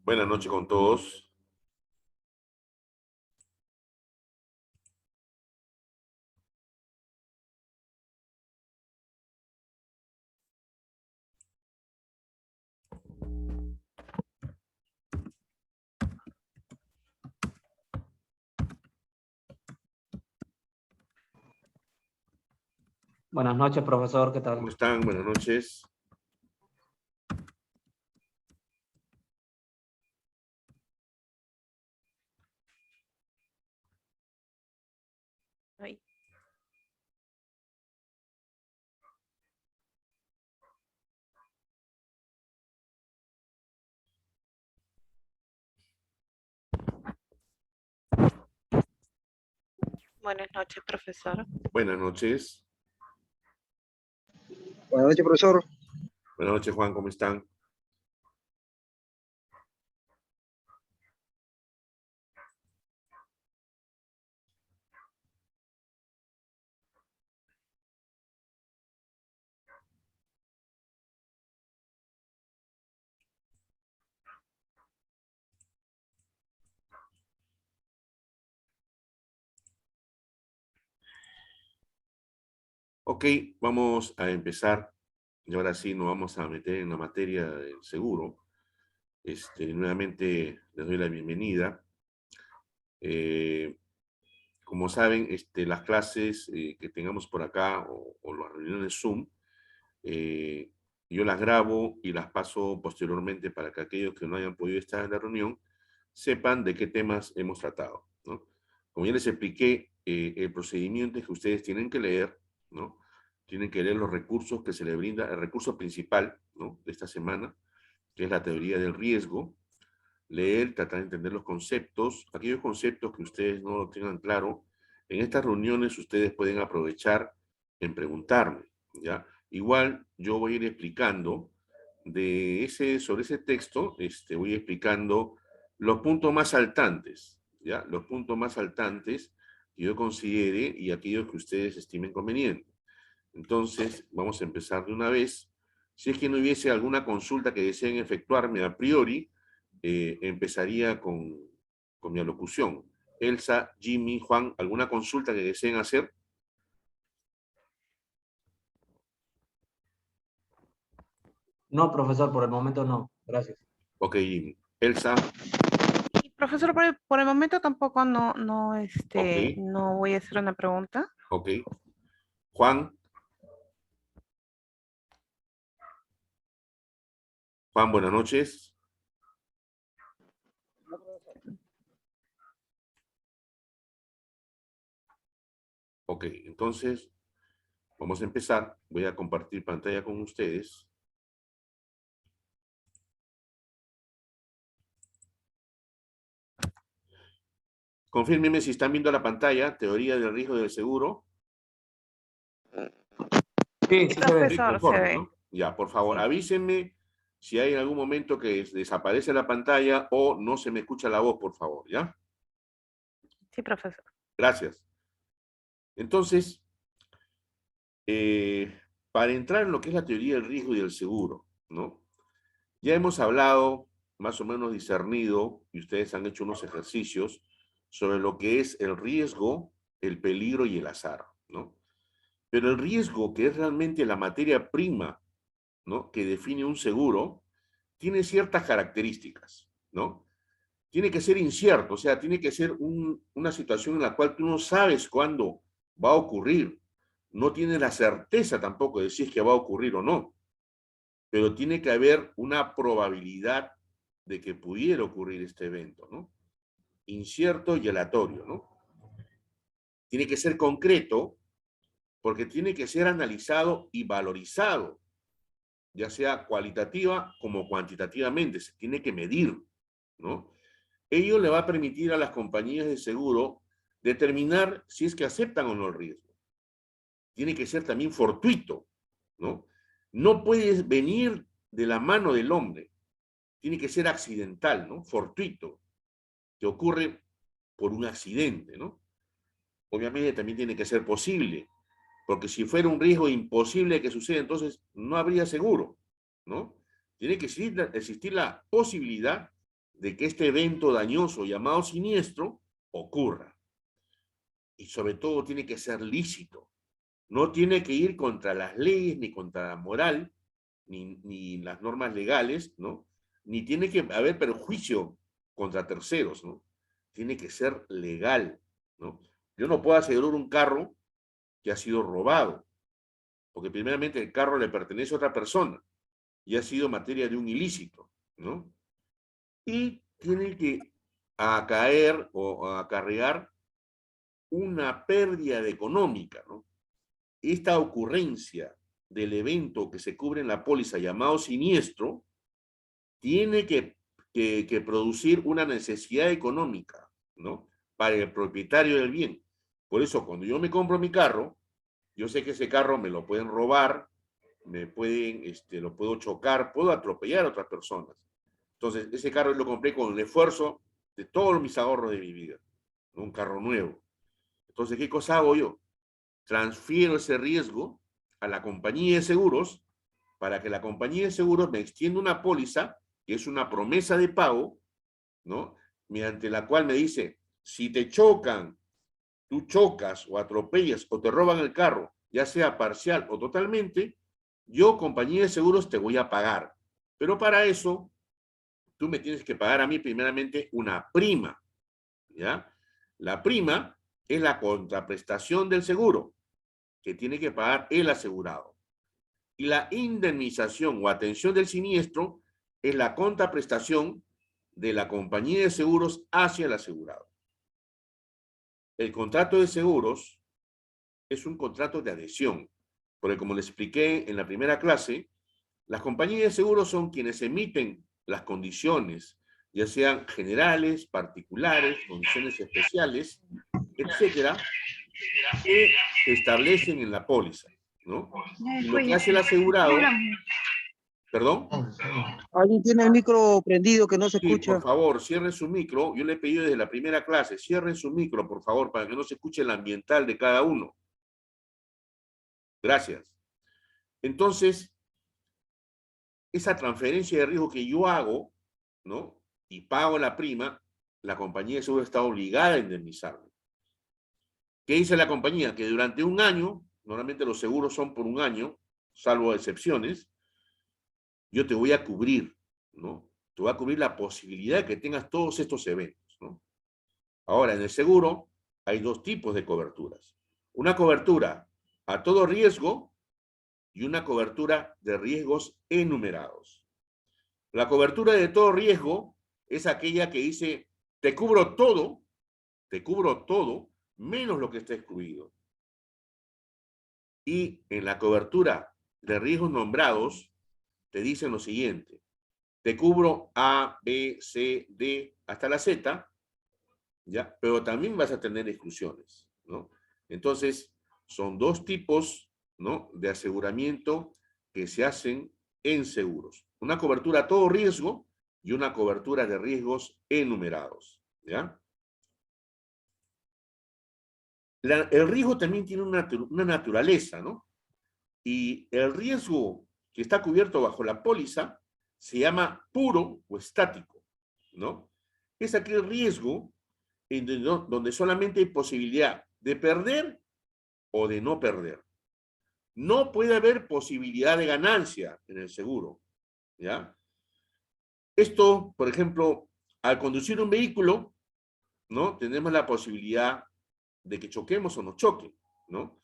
Buenas noches con todos. Buenas noches, profesor, ¿qué tal? ¿Cómo están? Buenas noches. Ay. Buenas noches, profesor. Buenas noches. Buenas noches, profesor. Buenas noches, Juan, ¿cómo están? Ok, vamos a empezar. Y ahora sí nos vamos a meter en la materia del seguro. Nuevamente les doy la bienvenida. Como saben, las clases que tengamos por acá o las reuniones Zoom, yo las grabo y las paso posteriormente para que aquellos que no hayan podido estar en la reunión sepan de qué temas hemos tratado, ¿no? Como ya les expliqué, el procedimiento es que ustedes tienen que leer, ¿no? Tienen que leer los recursos que se les brinda, el recurso principal, ¿no?, de esta semana, que es la teoría del riesgo. Leer, tratar de entender los conceptos, aquellos conceptos que ustedes no lo tengan claro. En estas reuniones ustedes pueden aprovechar en preguntarme, ¿ya? Igual yo voy a ir explicando sobre ese texto, voy explicando los puntos más saltantes, ¿ya? Los puntos más saltantes que yo considere y aquellos que ustedes estimen conveniente. Entonces, vamos a empezar de una vez. Si es que no hubiese alguna consulta que deseen efectuarme a priori, empezaría con mi alocución. Elsa, Jimmy, Juan, ¿alguna consulta que deseen hacer? No, profesor, por el momento no. Gracias. Ok, Jimmy. Elsa. Y, profesor, por el momento tampoco Ok. no voy a hacer una pregunta. Ok. Juan. Juan, buenas noches. Ok, entonces vamos a empezar. Voy a compartir pantalla con ustedes. Confírmenme si están viendo la pantalla, teoría del riesgo del seguro. Sí, Sí, sí se ve. profesor, se Conforme, ve. ¿no? Ya, por favor, Sí. avísenme si hay en algún momento que desaparece la pantalla o no se me escucha la voz, por favor, ¿ya? Sí, profesor. Gracias. Entonces, para entrar en lo que es la teoría del riesgo y del seguro, ¿no? Ya hemos hablado, más o menos discernido, y ustedes han hecho unos ejercicios sobre lo que es el riesgo, el peligro y el azar, ¿no? Pero el riesgo, que es realmente la materia prima, ¿no?, que define un seguro, tiene ciertas características, ¿no? Tiene que ser incierto, o sea, tiene que ser una situación en la cual tú no sabes cuándo va a ocurrir, no tienes la certeza tampoco de si es que va a ocurrir o no, pero tiene que haber una probabilidad de que pudiera ocurrir este evento, ¿no? Incierto y aleatorio, ¿no? Tiene que ser concreto porque tiene que ser analizado y valorizado, ya sea cualitativa como cuantitativamente, se tiene que medir, ¿no? Ello le va a permitir a las compañías de seguro determinar si es que aceptan o no el riesgo. Tiene que ser también fortuito, ¿no? No puede venir de la mano del hombre, tiene que ser accidental, ¿no? Fortuito, que ocurre por un accidente, ¿no? Obviamente también tiene que ser posible, porque si fuera un riesgo imposible que suceda, entonces no habría seguro, ¿no? Tiene que existir la posibilidad de que este evento dañoso llamado siniestro ocurra. Y sobre todo tiene que ser lícito. No tiene que ir contra las leyes, ni contra la moral, ni las normas legales, ¿no? Ni tiene que haber perjuicio contra terceros, ¿no? Tiene que ser legal, ¿no? Yo no puedo asegurar un carro que ha sido robado, porque primeramente el carro le pertenece a otra persona y ha sido materia de un ilícito, ¿no? Y tiene que acaer o acarrear una pérdida económica, ¿no? Esta ocurrencia del evento que se cubre en la póliza llamado siniestro tiene que producir una necesidad económica, ¿no? Para el propietario del bien. Por eso, cuando yo me compro mi carro, yo sé que ese carro me lo pueden robar, me pueden, lo puedo chocar, puedo atropellar a otras personas. Entonces, ese carro lo compré con el esfuerzo de todos mis ahorros de mi vida, ¿no? Un carro nuevo. Entonces, ¿qué cosa hago yo? Transfiero ese riesgo a la compañía de seguros para que la compañía de seguros me extienda una póliza, que es una promesa de pago, ¿no? Mediante la cual me dice, si te chocan, tú chocas o atropellas o te roban el carro, ya sea parcial o totalmente, yo, compañía de seguros, te voy a pagar. Pero para eso, tú me tienes que pagar a mí primeramente una prima, ¿ya? La prima es la contraprestación del seguro que tiene que pagar el asegurado. Y la indemnización o atención del siniestro es la contraprestación de la compañía de seguros hacia el asegurado. El contrato de seguros es un contrato de adhesión, porque como les expliqué en la primera clase, las compañías de seguros son quienes emiten las condiciones, ya sean generales, particulares, condiciones especiales, etcétera, que se establecen en la póliza, ¿no? Y lo que hace el asegurado, ¿perdón? Alguien tiene el micro prendido que no se Sí, escucha. por favor, cierren su micro. Yo le he pedido desde la primera clase, cierren su micro, por favor, para que no se escuche el ambiental de cada uno. Gracias. Entonces, esa transferencia de riesgo que yo hago, ¿no? Y pago la prima, la compañía de seguro está obligada a indemnizarme. ¿Qué dice la compañía? Que durante un año, normalmente los seguros son por un año, salvo excepciones, yo te voy a cubrir, ¿no? Te voy a cubrir la posibilidad de que tengas todos estos eventos, ¿no? Ahora, en el seguro hay dos tipos de coberturas. Una cobertura a todo riesgo y una cobertura de riesgos enumerados. La cobertura de todo riesgo es aquella que dice, te cubro todo, menos lo que está excluido. Y en la cobertura de riesgos nombrados, te dicen lo siguiente, te cubro A, B, C, D, hasta la Z, ¿ya? Pero también vas a tener exclusiones, ¿no? Entonces, son dos tipos, ¿no?, de aseguramiento que se hacen en seguros. Una cobertura a todo riesgo y una cobertura de riesgos enumerados, ¿ya? El riesgo también tiene una naturaleza, ¿no? Y el riesgo que está cubierto bajo la póliza se llama puro o estático, ¿no? Es aquel riesgo donde solamente hay posibilidad de perder o de no perder. No puede haber posibilidad de ganancia en el seguro, ¿ya? Esto, por ejemplo, al conducir un vehículo, ¿no? Tenemos la posibilidad de que choquemos o nos choquen, ¿no?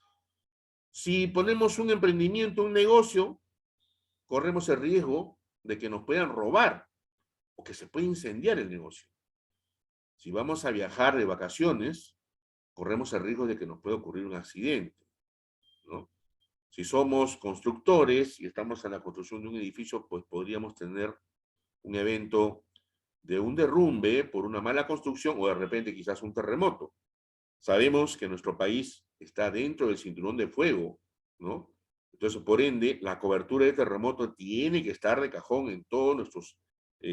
Si ponemos un emprendimiento, un negocio, corremos el riesgo de que nos puedan robar o que se pueda incendiar el negocio. Si vamos a viajar de vacaciones, corremos el riesgo de que nos pueda ocurrir un accidente, ¿no? Si somos constructores y estamos en la construcción de un edificio, pues podríamos tener un evento de un derrumbe por una mala construcción o de repente quizás un terremoto. Sabemos que nuestro país está dentro del cinturón de fuego, ¿no? Entonces, por ende, la cobertura de terremoto tiene que estar de cajón en todos nuestros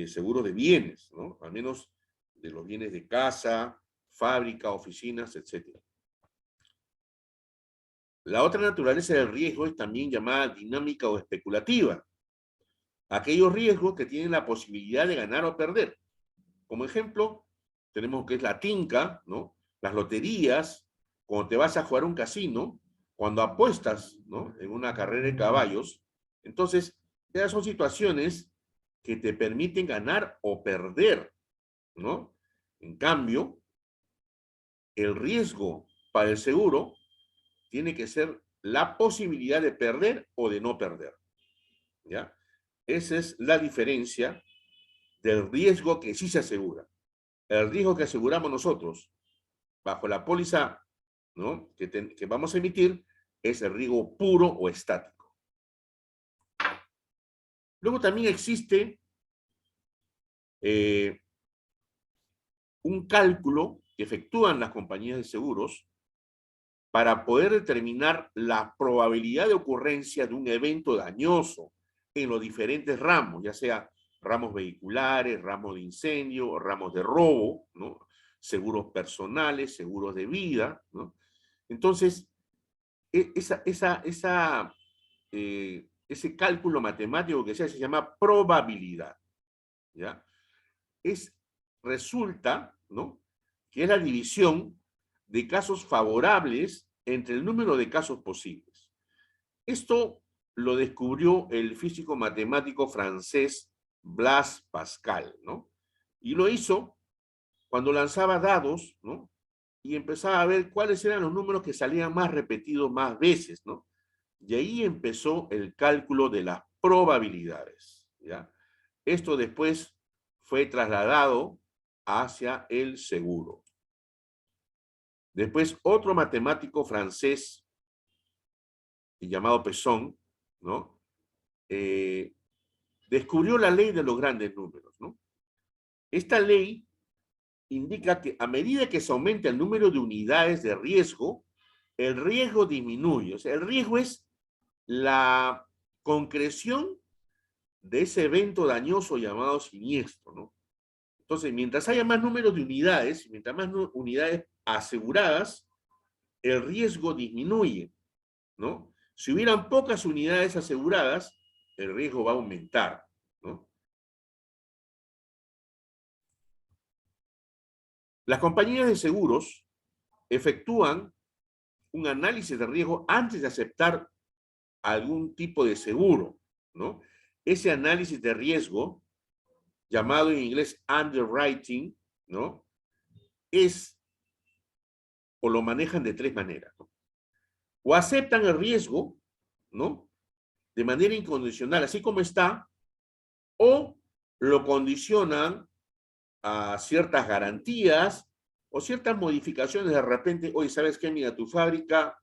seguros de bienes, ¿no? Al menos de los bienes de casa, fábrica, oficinas, etc. La otra naturaleza del riesgo es también llamada dinámica o especulativa. Aquellos riesgos que tienen la posibilidad de ganar o perder. Como ejemplo, tenemos que es la tinca, ¿no? Las loterías, cuando te vas a jugar a un casino, cuando apuestas, ¿no? En una carrera de caballos. Entonces, esas son situaciones que te permiten ganar o perder, ¿no? En cambio, el riesgo para el seguro tiene que ser la posibilidad de perder o de no perder, ¿ya? Esa es la diferencia del riesgo que sí se asegura. El riesgo que aseguramos nosotros bajo la póliza, ¿no? que vamos a emitir es el riesgo puro o estático. Luego también existe un cálculo que efectúan las compañías de seguros para poder determinar la probabilidad de ocurrencia de un evento dañoso en los diferentes ramos, ya sea ramos vehiculares, ramos de incendio, ramos de robo, ¿no? Seguros personales, seguros de vida, ¿no? Entonces, ese cálculo matemático que se hace se llama probabilidad, ¿ya? Resulta, ¿no? Que es la división de casos favorables entre el número de casos posibles. Esto lo descubrió el físico matemático francés Blaise Pascal, ¿no? Y lo hizo cuando lanzaba dados, ¿no? Y empezaba a ver cuáles eran los números que salían más repetidos más veces, ¿no? Y ahí empezó el cálculo de las probabilidades, ¿ya? Esto después fue trasladado hacia el seguro. Después, otro matemático francés llamado Pesson, ¿no? Descubrió la ley de los grandes números, ¿no? Esta ley indica que a medida que se aumenta el número de unidades de riesgo, el riesgo disminuye. O sea, el riesgo es la concreción de ese evento dañoso llamado siniestro, ¿no? Entonces, mientras haya más números de unidades, mientras más unidades aseguradas, el riesgo disminuye, ¿no? Si hubieran pocas unidades aseguradas, el riesgo va a aumentar, ¿no? Las compañías de seguros efectúan un análisis de riesgo antes de aceptar algún tipo de seguro, ¿no? Ese análisis de riesgo, llamado en inglés underwriting, ¿no? O lo manejan de tres maneras, ¿no? O aceptan el riesgo, ¿no? De manera incondicional, así como está, o lo condicionan a ciertas garantías o ciertas modificaciones. De repente, oye, ¿sabes qué? Mira, tu fábrica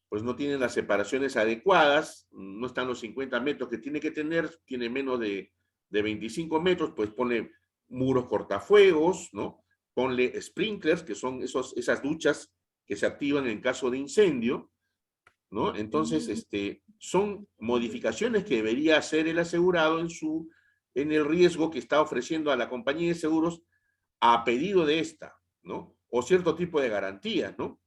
pues no tiene las separaciones adecuadas, no están los 50 metros que tiene que tener, tiene menos de 25 metros, pues ponle muros cortafuegos, ¿no? Ponle sprinklers, que son esas duchas que se activan en caso de incendio, ¿no? Entonces, son modificaciones que debería hacer el asegurado en el riesgo que está ofreciendo a la compañía de seguros a pedido de esta, ¿no? O cierto tipo de garantías, ¿no?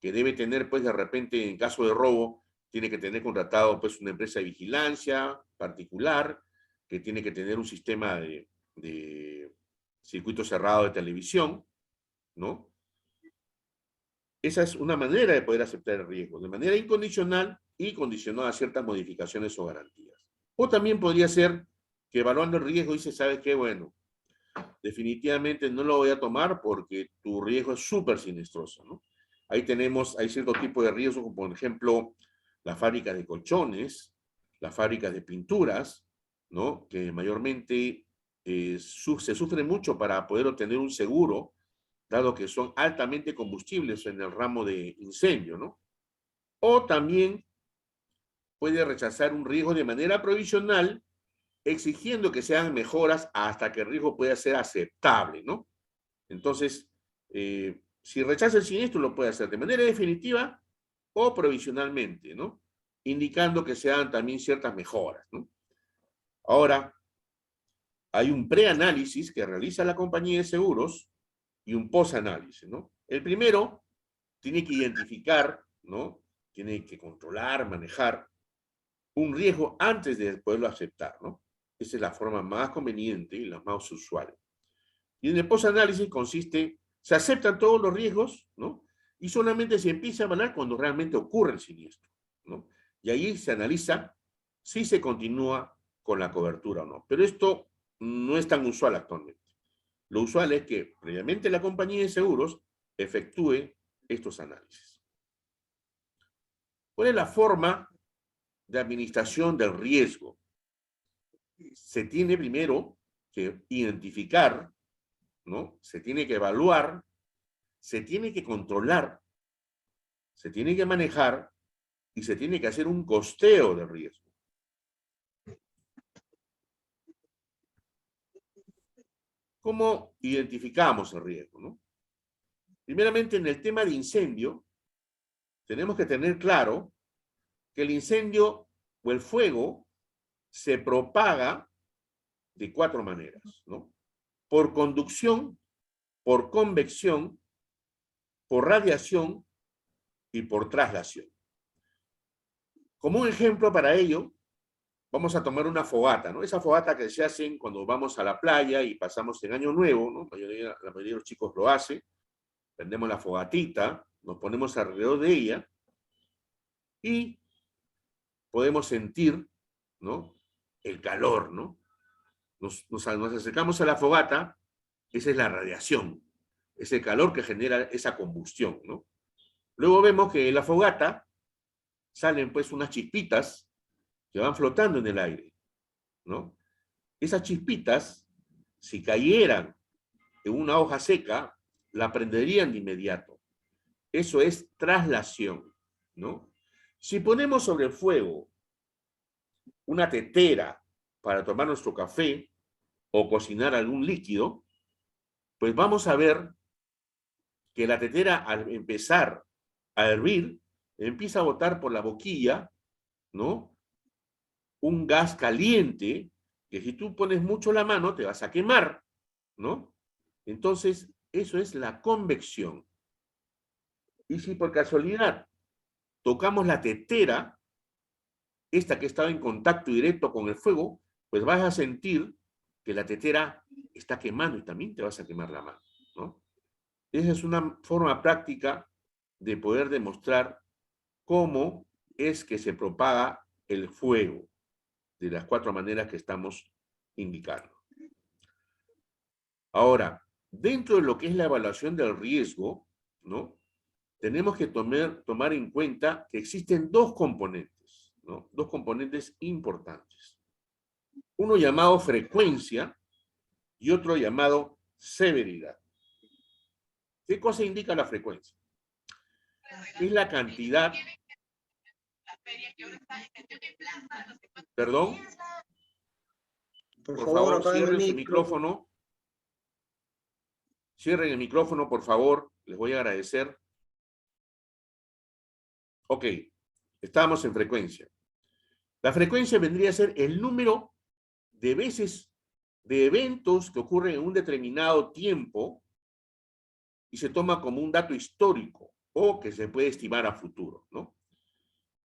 Que debe tener, pues, de repente, en caso de robo, tiene que tener contratado, pues, una empresa de vigilancia particular, que tiene que tener un sistema de circuito cerrado de televisión, ¿no? Esa es una manera de poder aceptar el riesgo, de manera incondicional y condicionada a ciertas modificaciones o garantías. O también podría ser que evaluando el riesgo dice, ¿sabes qué? Bueno, definitivamente no lo voy a tomar porque tu riesgo es súper siniestoso, ¿no? Hay cierto tipo de riesgo, como por ejemplo, las fábricas de colchones, las fábricas de pinturas, ¿no? Que mayormente se sufre mucho para poder obtener un seguro, dado que son altamente combustibles en el ramo de incendio, ¿no? O también puede rechazar un riesgo de manera provisional, exigiendo que se hagan mejoras hasta que el riesgo pueda ser aceptable, ¿no? Entonces, si rechaza el siniestro, lo puede hacer de manera definitiva o provisionalmente, ¿no? Indicando que se hagan también ciertas mejoras, ¿no? Ahora, hay un preanálisis que realiza la compañía de seguros y un posanálisis, ¿no? El primero tiene que identificar, ¿no? Tiene que controlar, manejar un riesgo antes de poderlo aceptar, ¿no? Esa es la forma más conveniente y la más usual. Y en el post-análisis consiste, se aceptan todos los riesgos, ¿no? Y solamente se empieza a evaluar cuando realmente ocurre el siniestro, ¿no? Y ahí se analiza si se continúa con la cobertura o no. Pero esto no es tan usual actualmente. Lo usual es que previamente la compañía de seguros efectúe estos análisis. ¿Cuál es la forma de administración del riesgo? Se tiene primero que identificar, ¿no? Se tiene que evaluar, se tiene que controlar, se tiene que manejar y se tiene que hacer un costeo del riesgo. ¿Cómo identificamos el riesgo, no? Primeramente, en el tema de incendio, tenemos que tener claro que el incendio o el fuego se propaga de 4 maneras, ¿no? Por conducción, por convección, por radiación y por traslación. Como un ejemplo para ello, vamos a tomar una fogata, ¿no? Esa fogata que se hacen cuando vamos a la playa y pasamos el Año Nuevo, ¿no? La mayoría de los chicos lo hace. Prendemos la fogatita, nos ponemos alrededor de ella y podemos sentir, ¿no? El calor, ¿no? Nos acercamos a la fogata, esa es la radiación, es el calor que genera esa combustión, ¿no? Luego vemos que en la fogata salen pues unas chispitas que van flotando en el aire, ¿no? Esas chispitas, si cayeran en una hoja seca, la prenderían de inmediato. Eso es traslación, ¿no? Si ponemos sobre el fuego una tetera para tomar nuestro café o cocinar algún líquido, pues vamos a ver que la tetera al empezar a hervir, empieza a botar por la boquilla, ¿no? Un gas caliente, que si tú pones mucho la mano te vas a quemar, ¿no? Entonces, eso es la convección. Y si por casualidad tocamos la tetera, esta que estaba en contacto directo con el fuego, pues vas a sentir que la tetera está quemando y también te vas a quemar la mano, ¿no? Esa es una forma práctica de poder demostrar cómo es que se propaga el fuego, de las 4 maneras que estamos indicando. Ahora, dentro de lo que es la evaluación del riesgo, ¿no? Tenemos que tomar en cuenta que existen 2 componentes, ¿no? 2 componentes importantes. Uno llamado frecuencia y otro llamado severidad. ¿Qué cosa indica la frecuencia? Es la cantidad... ¿Perdón? Por Por favor, favor, apague el cierren su micro. micrófono. Cierren el micrófono, por favor. Les voy a agradecer. Ok, estamos en frecuencia. La frecuencia vendría a ser el número de veces de eventos que ocurren en un determinado tiempo y se toma como un dato histórico o que se puede estimar a futuro, ¿no?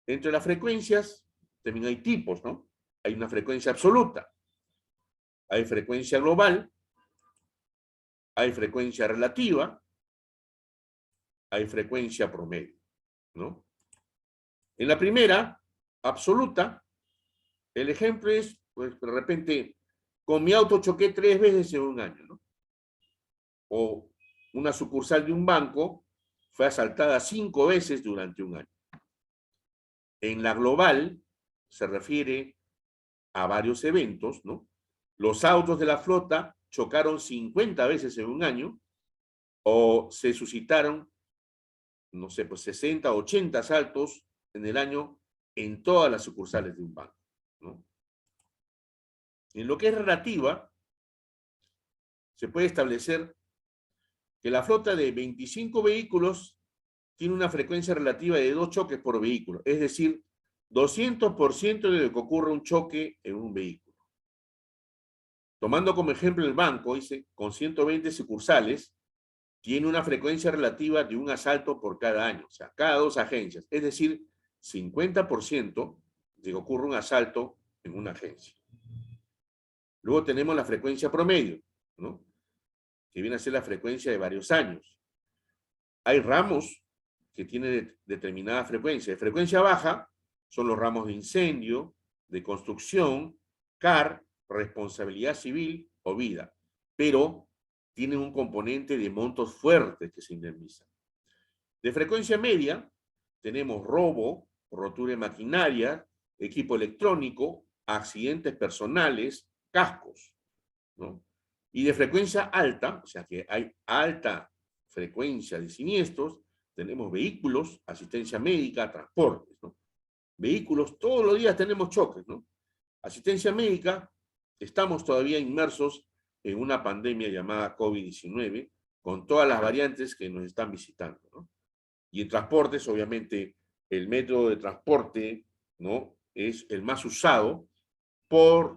Entre las frecuencias también hay tipos, ¿no? Hay una frecuencia absoluta, hay frecuencia global, hay frecuencia relativa, hay frecuencia promedio, ¿no? En la primera, absoluta, el ejemplo es, pues, de repente, con mi auto choqué 3 veces en un año, ¿no? O una sucursal de un banco fue asaltada 5 veces durante un año. En la global, se refiere a varios eventos, ¿no? Los autos de la flota chocaron 50 veces en un año, o se suscitaron, no sé, pues 60, 80 asaltos en el año en todas las sucursales de un banco, ¿no? En lo que es relativa, se puede establecer que la flota de 25 vehículos tiene una frecuencia relativa de 2 choques por vehículo, es decir, 200% de lo que ocurre un choque en un vehículo. Tomando como ejemplo el banco, dice, con 120 sucursales, tiene una frecuencia relativa de un asalto por cada año, o sea, cada 2 agencias, es decir, 50% de que ocurre un asalto en una agencia. Luego tenemos la frecuencia promedio, ¿no? que viene a ser la frecuencia de varios años. Hay ramos que tienen determinada frecuencia. De frecuencia baja son los ramos de incendio, de construcción, CAR, responsabilidad civil o vida, pero tienen un componente de montos fuertes que se indemnizan. De frecuencia media tenemos robo, rotura de maquinaria, equipo electrónico, accidentes personales, cascos, ¿no? Y de frecuencia alta, o sea que hay alta frecuencia de siniestros, tenemos vehículos, asistencia médica, transportes, ¿no? Vehículos, todos los días tenemos choques, ¿no? Asistencia médica, estamos todavía inmersos en una pandemia llamada COVID-19, con todas las variantes que nos están visitando, ¿no? Y en transportes, obviamente, el método de transporte, ¿no?, es el más usado,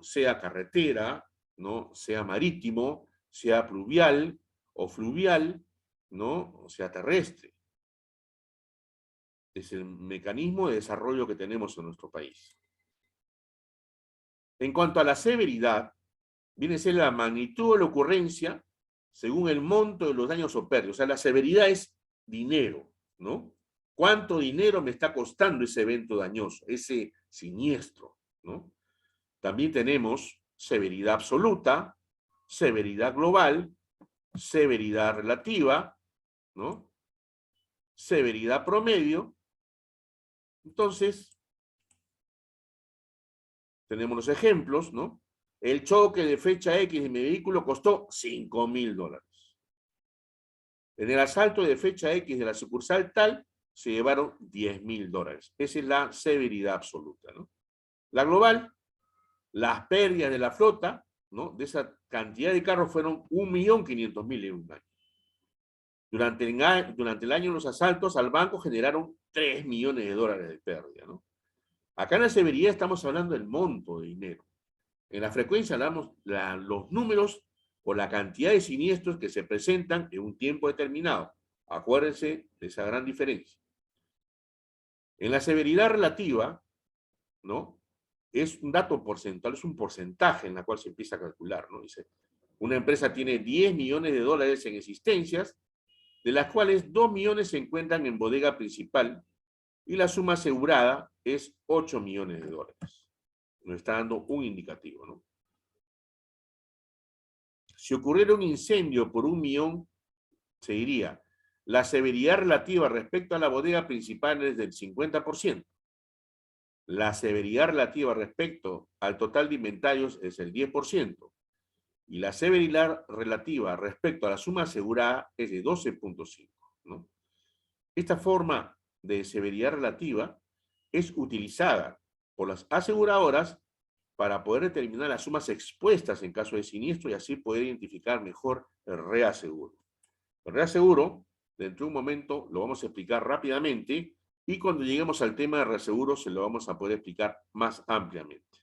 sea carretera, ¿no?, sea marítimo, sea pluvial o fluvial, ¿no?, o sea terrestre. Es el mecanismo de desarrollo que tenemos en nuestro país. En cuanto a la severidad, viene a ser la magnitud de la ocurrencia según el monto de los daños o pérdidas. O sea, la severidad es dinero, ¿no? ¿Cuánto dinero me está costando ese evento dañoso, ese siniestro, ¿no? También tenemos severidad absoluta, severidad global, severidad relativa, ¿no?, severidad promedio. Entonces, tenemos los ejemplos, ¿no? El choque de fecha X de mi vehículo costó $5.000. En el asalto de fecha X de la sucursal tal, se llevaron $10.000. Esa es la severidad absoluta, ¿no? La global, las pérdidas de la flota, ¿no?, de esa cantidad de carros fueron 1.500.000 en un año. Durante el año los asaltos al banco generaron $3 millones de pérdida, ¿no? Acá en la severidad estamos hablando del monto de dinero. En la frecuencia hablamos los números o la cantidad de siniestros que se presentan en un tiempo determinado. Acuérdense de esa gran diferencia. En la severidad relativa, ¿no?, es un dato porcentual, es un porcentaje en la cual se empieza a calcular, ¿no? Dice, una empresa tiene $10 millones en existencias, de las cuales 2 millones se encuentran en bodega principal y la suma asegurada es $8 millones. Nos está dando un indicativo, ¿no? Si ocurriera un incendio por 1 millón, se diría, la severidad relativa respecto a la bodega principal es del 50%. La severidad relativa respecto al total de inventarios es el 10%. Y la severidad relativa respecto a la suma asegurada es de 12.5%, ¿no? Esta forma de severidad relativa es utilizada por las aseguradoras para poder determinar las sumas expuestas en caso de siniestro y así poder identificar mejor el reaseguro. El reaseguro, dentro de un momento, lo vamos a explicar rápidamente y cuando lleguemos al tema de reaseguro se lo vamos a poder explicar más ampliamente.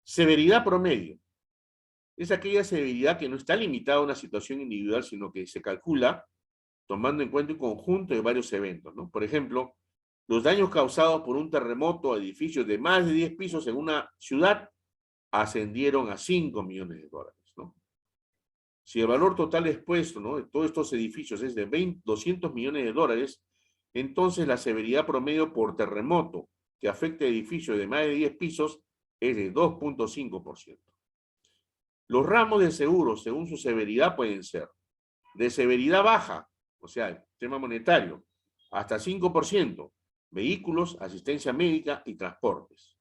Severidad promedio. Es aquella severidad que no está limitada a una situación individual, sino que se calcula tomando en cuenta un conjunto de varios eventos, ¿no? Por ejemplo, los daños causados por un terremoto a edificios de más de 10 pisos en una ciudad ascendieron a $5 millones, ¿no? Si el valor total expuesto, ¿no?, de todos estos edificios es de 200 millones de dólares, entonces la severidad promedio por terremoto que afecte a edificios de más de 10 pisos es de 2.5%. Los ramos de seguro, según su severidad, pueden ser de severidad baja, o sea, el tema monetario, hasta 5%, vehículos, asistencia médica y transportes.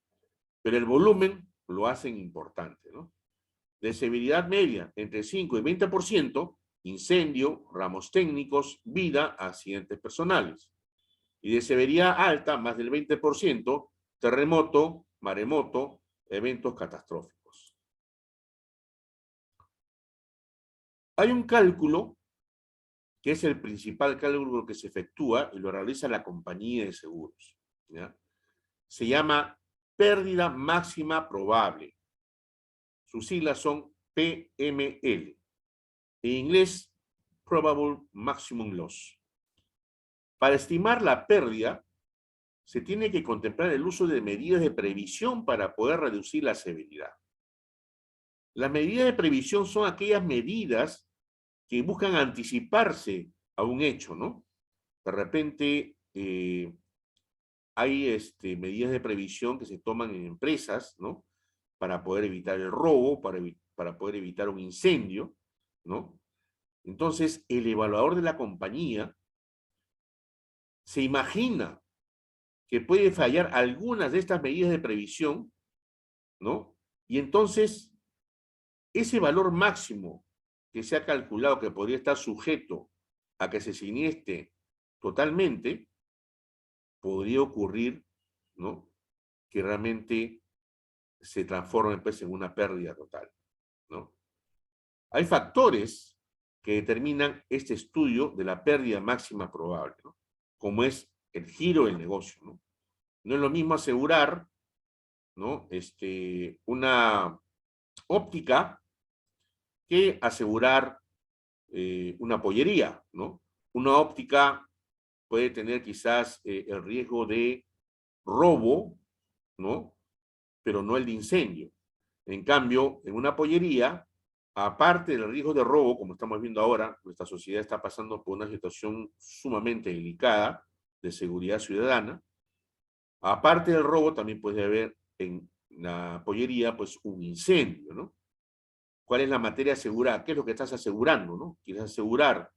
Pero el volumen lo hacen importante, ¿no? De severidad media, entre 5 y 20%, incendio, ramos técnicos, vida, accidentes personales. Y de severidad alta, más del 20%, terremoto, maremoto, eventos catastróficos. Hay un cálculo que es el principal cálculo que se efectúa y lo realiza la compañía de seguros, ¿ya? Se llama pérdida máxima probable. Sus siglas son PML. En inglés, Probable Maximum Loss. Para estimar la pérdida, se tiene que contemplar el uso de medidas de previsión para poder reducir la severidad. Las medidas de previsión son aquellas medidas que buscan anticiparse a un hecho, ¿no? De repente hay medidas de previsión que se toman en empresas, ¿no? Para poder evitar el robo, para poder evitar un incendio, ¿no? Entonces, el evaluador de la compañía se imagina que puede fallar algunas de estas medidas de previsión, ¿no? Y entonces, ese valor máximo que se ha calculado que podría estar sujeto a que se siniestre totalmente, podría ocurrir, ¿no? Que realmente se transforme pues, en una pérdida total, ¿no? Hay factores que determinan este estudio de la pérdida máxima probable, ¿no? Como es el giro del negocio, ¿no? No es lo mismo asegurar, ¿no? Una óptica que asegurar una pollería, ¿no? Una óptica puede tener quizás el riesgo de robo, ¿no? Pero no el de incendio. En cambio, en una pollería, aparte del riesgo de robo, como estamos viendo ahora, nuestra sociedad está pasando por una situación sumamente delicada de seguridad ciudadana. Aparte del robo, también puede haber en la pollería, pues, un incendio, ¿no? ¿Cuál es la materia asegurada? ¿Qué es lo que estás asegurando, no? ¿Quieres asegurar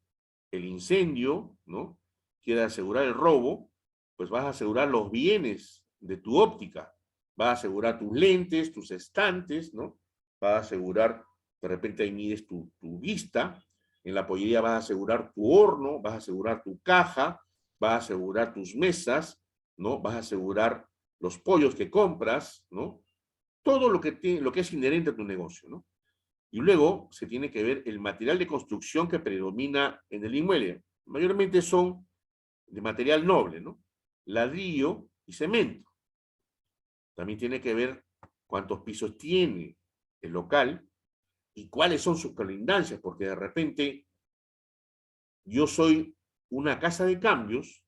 el incendio, no? ¿Quieres asegurar el robo? Pues vas a asegurar los bienes de tu óptica. Vas a asegurar tus lentes, tus estantes, ¿no? Vas a asegurar, de repente ahí mides tu vista. En la pollería vas a asegurar tu horno, vas a asegurar tu caja, vas a asegurar tus mesas, ¿no? Vas a asegurar los pollos que compras, ¿no? Todo lo que es inherente a tu negocio, ¿no? Y luego se tiene que ver el material de construcción que predomina en el inmueble. Mayormente son de material noble, ¿no? Ladrillo y cemento. También tiene que ver cuántos pisos tiene el local y cuáles son sus colindancias, porque de repente yo soy una casa de cambios,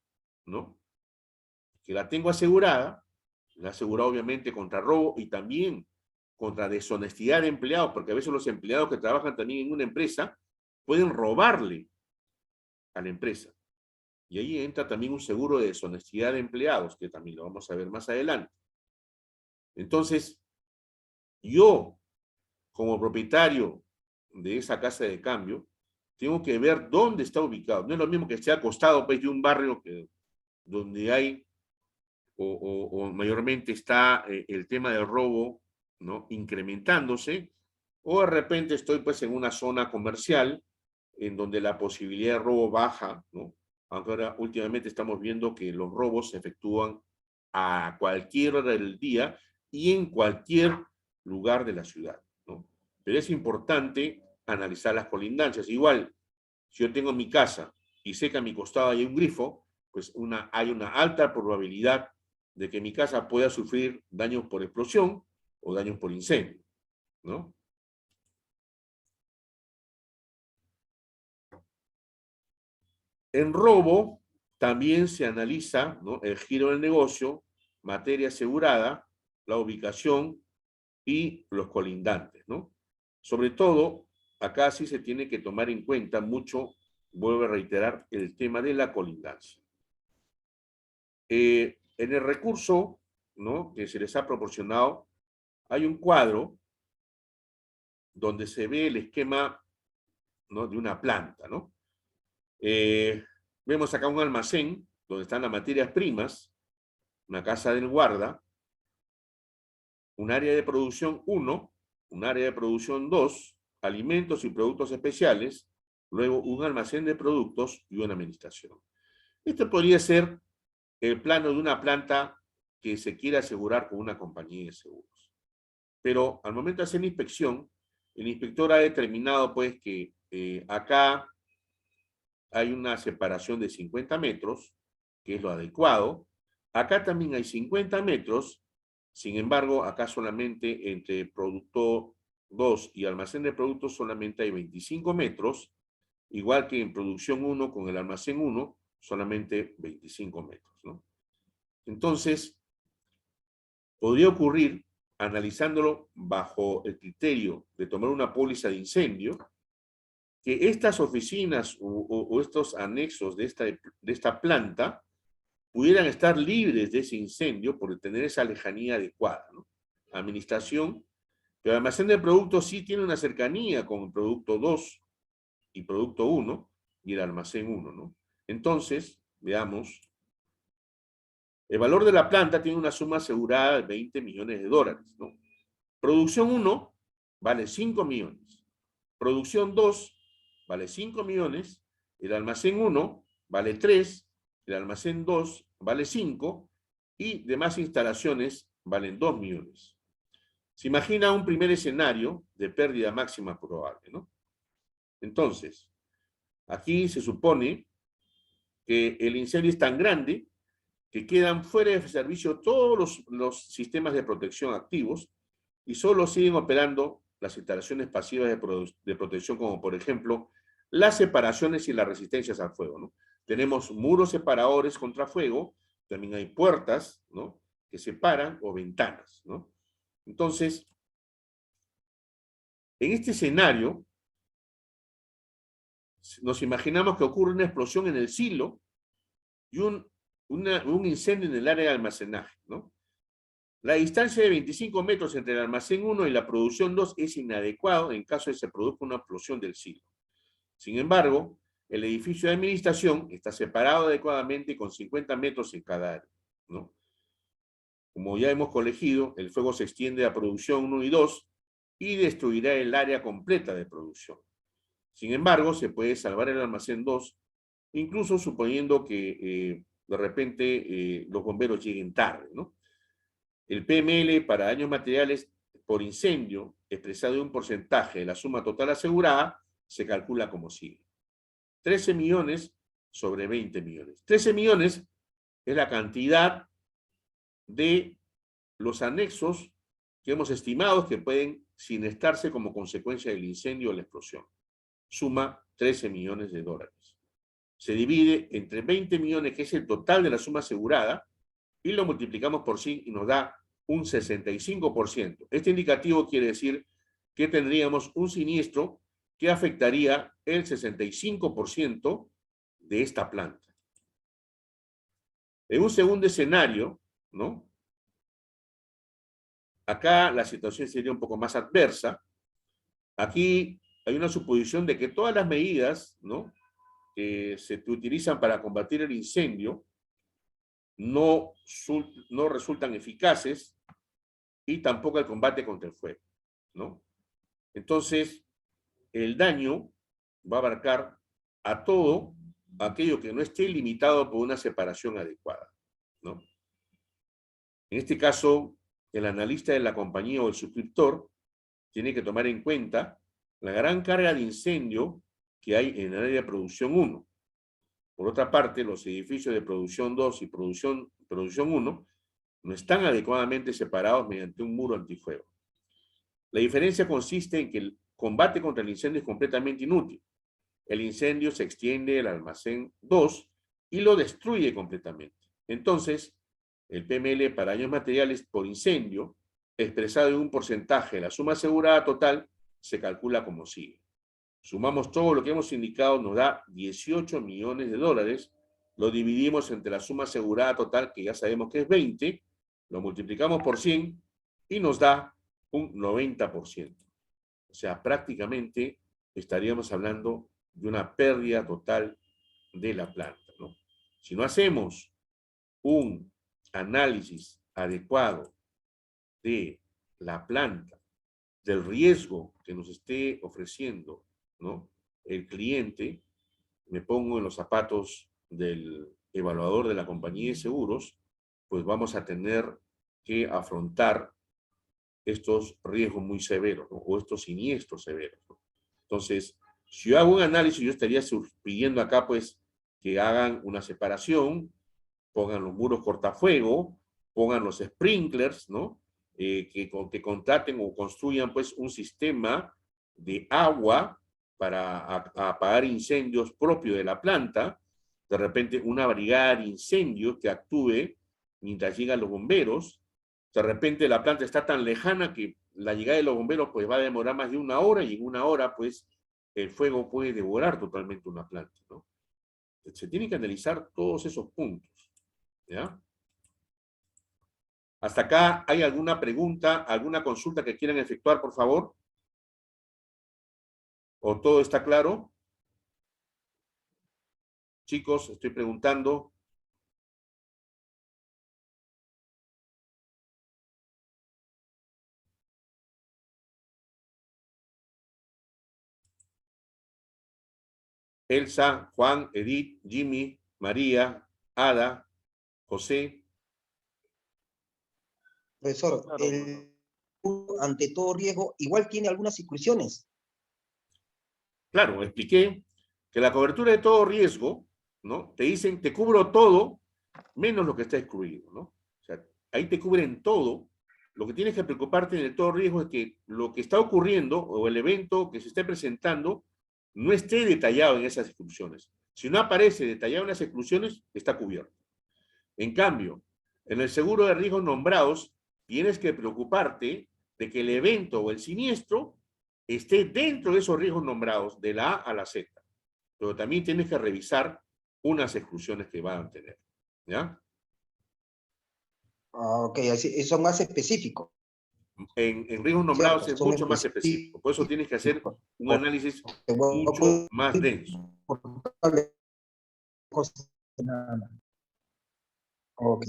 ¿no? Que la tengo asegurada, la asegurado obviamente contra robo y también contra deshonestidad de empleados, porque a veces los empleados que trabajan también en una empresa pueden robarle a la empresa. Y ahí entra también un seguro de deshonestidad de empleados, que también lo vamos a ver más adelante. Entonces, yo, como propietario de esa casa de cambio, tengo que ver dónde está ubicado. No es lo mismo que esté acostado pues, de un barrio donde hay o mayormente está el tema del robo, ¿no? Incrementándose, o de repente estoy pues en una zona comercial en donde la posibilidad de robo baja, ¿no? Aunque ahora últimamente estamos viendo que los robos se efectúan a cualquier hora del día y en cualquier lugar de la ciudad, ¿no? Pero es importante analizar las colindancias. Igual, si yo tengo mi casa y sé que a mi costado hay un grifo, pues hay una alta probabilidad de que mi casa pueda sufrir daños por explosión o daños por incendio, ¿no? En robo también se analiza, ¿no? El giro del negocio, materia asegurada, la ubicación y los colindantes, ¿no? Sobre todo, acá sí se tiene que tomar en cuenta mucho, vuelvo a reiterar, el tema de la colindancia. En el recurso, ¿no? Que se les ha proporcionado, hay un cuadro donde se ve el esquema, ¿no? De una planta, ¿no? Vemos acá un almacén donde están las materias primas, una casa del guarda, un área de producción 1, un área de producción 2, alimentos y productos especiales, luego un almacén de productos y una administración. Esto podría ser el plano de una planta que se quiere asegurar con una compañía de seguros. Pero al momento de hacer la inspección, el inspector ha determinado pues que acá hay una separación de 50 metros, que es lo adecuado. Acá también hay 50 metros, sin embargo, acá solamente entre producto 2 y almacén de productos solamente hay 25 metros, igual que en producción 1 con el almacén 1, solamente 25 metros, ¿no? Entonces, podría ocurrir analizándolo bajo el criterio de tomar una póliza de incendio, que estas oficinas o estos anexos de esta planta pudieran estar libres de ese incendio por tener esa lejanía adecuada, ¿no? Administración, pero el almacén de productos sí tiene una cercanía con el producto 2 y producto 1 y el almacén 1, ¿no? Entonces, veamos, el valor de la planta tiene una suma asegurada de 20 millones de dólares, ¿no? Producción 1 vale 5 millones. Producción 2 vale 5 millones. El almacén 1 vale 3. El almacén 2 vale 5. Y demás instalaciones valen 2 millones. Se imagina un primer escenario de pérdida máxima probable, ¿no? Entonces, aquí se supone que el incendio es tan grande que quedan fuera de servicio todos los sistemas de protección activos y solo siguen operando las instalaciones pasivas de protección, como por ejemplo las separaciones y las resistencias al fuego, ¿no? Tenemos muros separadores contra fuego, también hay puertas, ¿no?, que separan, o ventanas, ¿no? Entonces, en este escenario, nos imaginamos que ocurre una explosión en el silo y un incendio en el área de almacenaje, ¿no? La distancia de 25 metros entre el almacén 1 y la producción 2 es inadecuado en caso de que se produzca una explosión del silo. Sin embargo, el edificio de administración está separado adecuadamente con 50 metros en cada área, ¿no? Como ya hemos colegido, el fuego se extiende a producción 1 y 2 y destruirá el área completa de producción. Sin embargo, se puede salvar el almacén 2, incluso suponiendo que de repente los bomberos lleguen tarde, ¿no? El PML para daños materiales por incendio, expresado en un porcentaje de la suma total asegurada, se calcula como sigue. 13 millones sobre 20 millones. 13 millones es la cantidad de los anexos que hemos estimado que pueden siniestrarse como consecuencia del incendio o la explosión. Suma 13 millones de dólares. Se divide entre 20 millones, que es el total de la suma asegurada, y lo multiplicamos por 100 y nos da un 65%. Este indicativo quiere decir que tendríamos un siniestro que afectaría el 65% de esta planta. En un segundo escenario, ¿no?, acá la situación sería un poco más adversa. Aquí hay una suposición de que todas las medidas, ¿no?, que se utilizan para combatir el incendio no resultan eficaces, y tampoco el combate contra el fuego, ¿no? Entonces, el daño va a abarcar a todo aquello que no esté limitado por una separación adecuada, ¿no? En este caso, el analista de la compañía o el suscriptor tiene que tomar en cuenta la gran carga de incendio que hay en el área de producción 1. Por otra parte, los edificios de producción 2 y producción 1 no están adecuadamente separados mediante un muro antifuego. La diferencia consiste en que el combate contra el incendio es completamente inútil. El incendio se extiende al almacén 2 y lo destruye completamente. Entonces, el PML para daños materiales por incendio, expresado en un porcentaje de la suma asegurada total, se calcula como sigue. Sumamos todo lo que hemos indicado, nos da 18 millones de dólares, lo dividimos entre la suma asegurada total, que ya sabemos que es 20, lo multiplicamos por 100 y nos da un 90%. O sea, prácticamente estaríamos hablando de una pérdida total de la planta, ¿no? Si no hacemos un análisis adecuado de la planta, del riesgo que nos esté ofreciendo, ¿no?, el cliente, me pongo en los zapatos del evaluador de la compañía de seguros, pues vamos a tener que afrontar estos riesgos muy severos, ¿no?, o estos siniestros severos, ¿no? Entonces, si yo hago un análisis, yo estaría pidiendo acá, pues, que hagan una separación, pongan los muros cortafuego, pongan los sprinklers, ¿no?, que contraten o construyan, pues, un sistema de agua para apagar incendios propio de la planta, de repente una brigada de incendios que actúe mientras llegan los bomberos, De repente la planta está tan lejana que la llegada de los bomberos pues va a demorar más de 1 hora y en 1 hora pues el fuego puede devorar totalmente una planta, ¿no? Se tiene que analizar todos esos puntos, ¿ya? Hasta acá, ¿hay alguna pregunta, alguna consulta que quieran efectuar, por favor? ¿O todo está claro? Chicos, estoy preguntando. Elsa, Juan, Edith, Jimmy, María, Ada, José. Profesor, ante todo riesgo, igual tiene algunas exclusiones. Claro, expliqué que la cobertura de todo riesgo, ¿no? Te dicen, te cubro todo, menos lo que está excluido, ¿no? O sea, ahí te cubren todo. Lo que tienes que preocuparte en el todo riesgo es que lo que está ocurriendo o el evento que se esté presentando no esté detallado en esas exclusiones. Si no aparece detallado en las exclusiones, está cubierto. En cambio, en el seguro de riesgos nombrados, tienes que preocuparte de que el evento o el siniestro esté dentro de esos riesgos nombrados, de la A a la Z. Pero también tienes que revisar unas exclusiones que van a tener. ¿Ya? Ok, así, son más específicos. En riesgos nombrados Cierto, es son mucho más específico. Por eso tienes que hacer un análisis mucho más denso. Ok,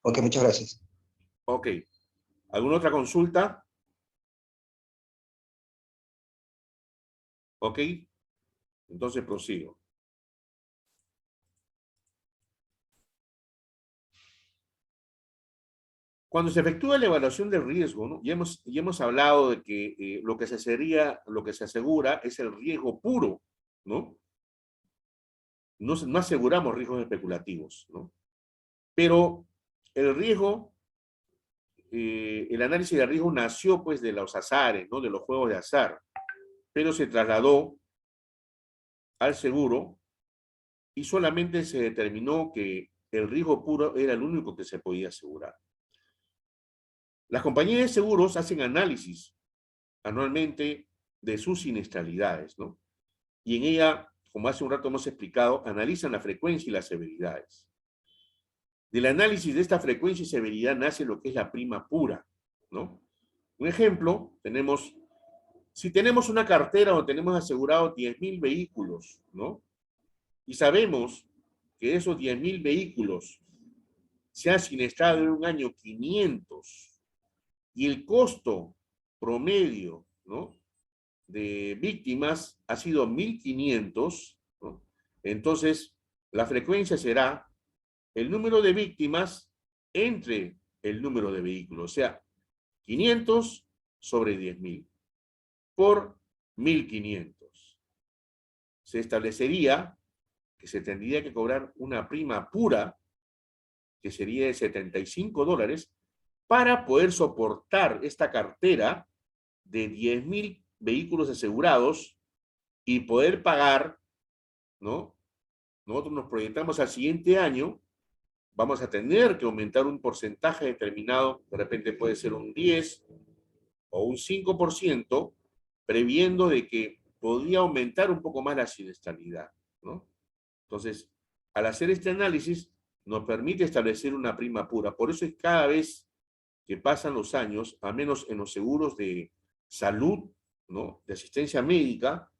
ok, muchas gracias. Ok. ¿Alguna otra consulta? Ok. Entonces prosigo. Cuando se efectúa la evaluación del riesgo, ¿no? Ya hemos hablado de que lo que se asegura es el riesgo puro, ¿no? No aseguramos riesgos especulativos, ¿no? Pero el riesgo, el análisis de riesgo nació pues de los azares, ¿no? De los juegos de azar, pero se trasladó al seguro y solamente se determinó que el riesgo puro era el único que se podía asegurar. Las compañías de seguros hacen análisis anualmente de sus siniestralidades, ¿no? Y en ella, como hace un rato hemos explicado, analizan la frecuencia y las severidades. Del análisis de esta frecuencia y severidad nace lo que es la prima pura, ¿no? Un ejemplo, si tenemos una cartera donde tenemos asegurados 10.000 vehículos, ¿no? Y sabemos que esos 10.000 vehículos se han siniestrado en un año 500 y el costo promedio, ¿no?, de víctimas ha sido 1.500, ¿no? Entonces, la frecuencia será el número de víctimas entre el número de vehículos, o sea, 500 sobre 10.000 por 1.500. Se establecería que se tendría que cobrar una prima pura, que sería de $75, para poder soportar esta cartera de 10.000 vehículos asegurados y poder pagar, ¿no? Nosotros nos proyectamos al siguiente año, vamos a tener que aumentar un porcentaje determinado, de repente puede ser un 10 o un 5%, previendo de que podría aumentar un poco más la siniestralidad, ¿no? Entonces, al hacer este análisis, nos permite establecer una prima pura. Por eso es cada vez que pasan los años, al menos en los seguros de salud, ¿no?, de asistencia médica,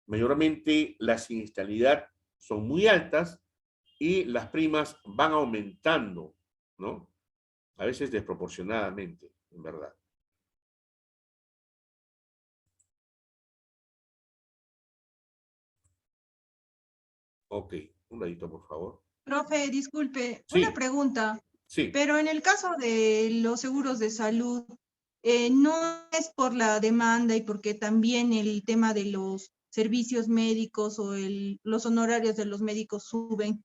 mayormente la siniestralidad son muy altas y las primas van aumentando, ¿no? A veces desproporcionadamente, en verdad. Ok, un ladito, por favor. Profe, disculpe, una Sí, pregunta, sí. pero en el caso de los seguros de salud, no es por la demanda y porque también el tema de los servicios médicos o los honorarios de los médicos suben,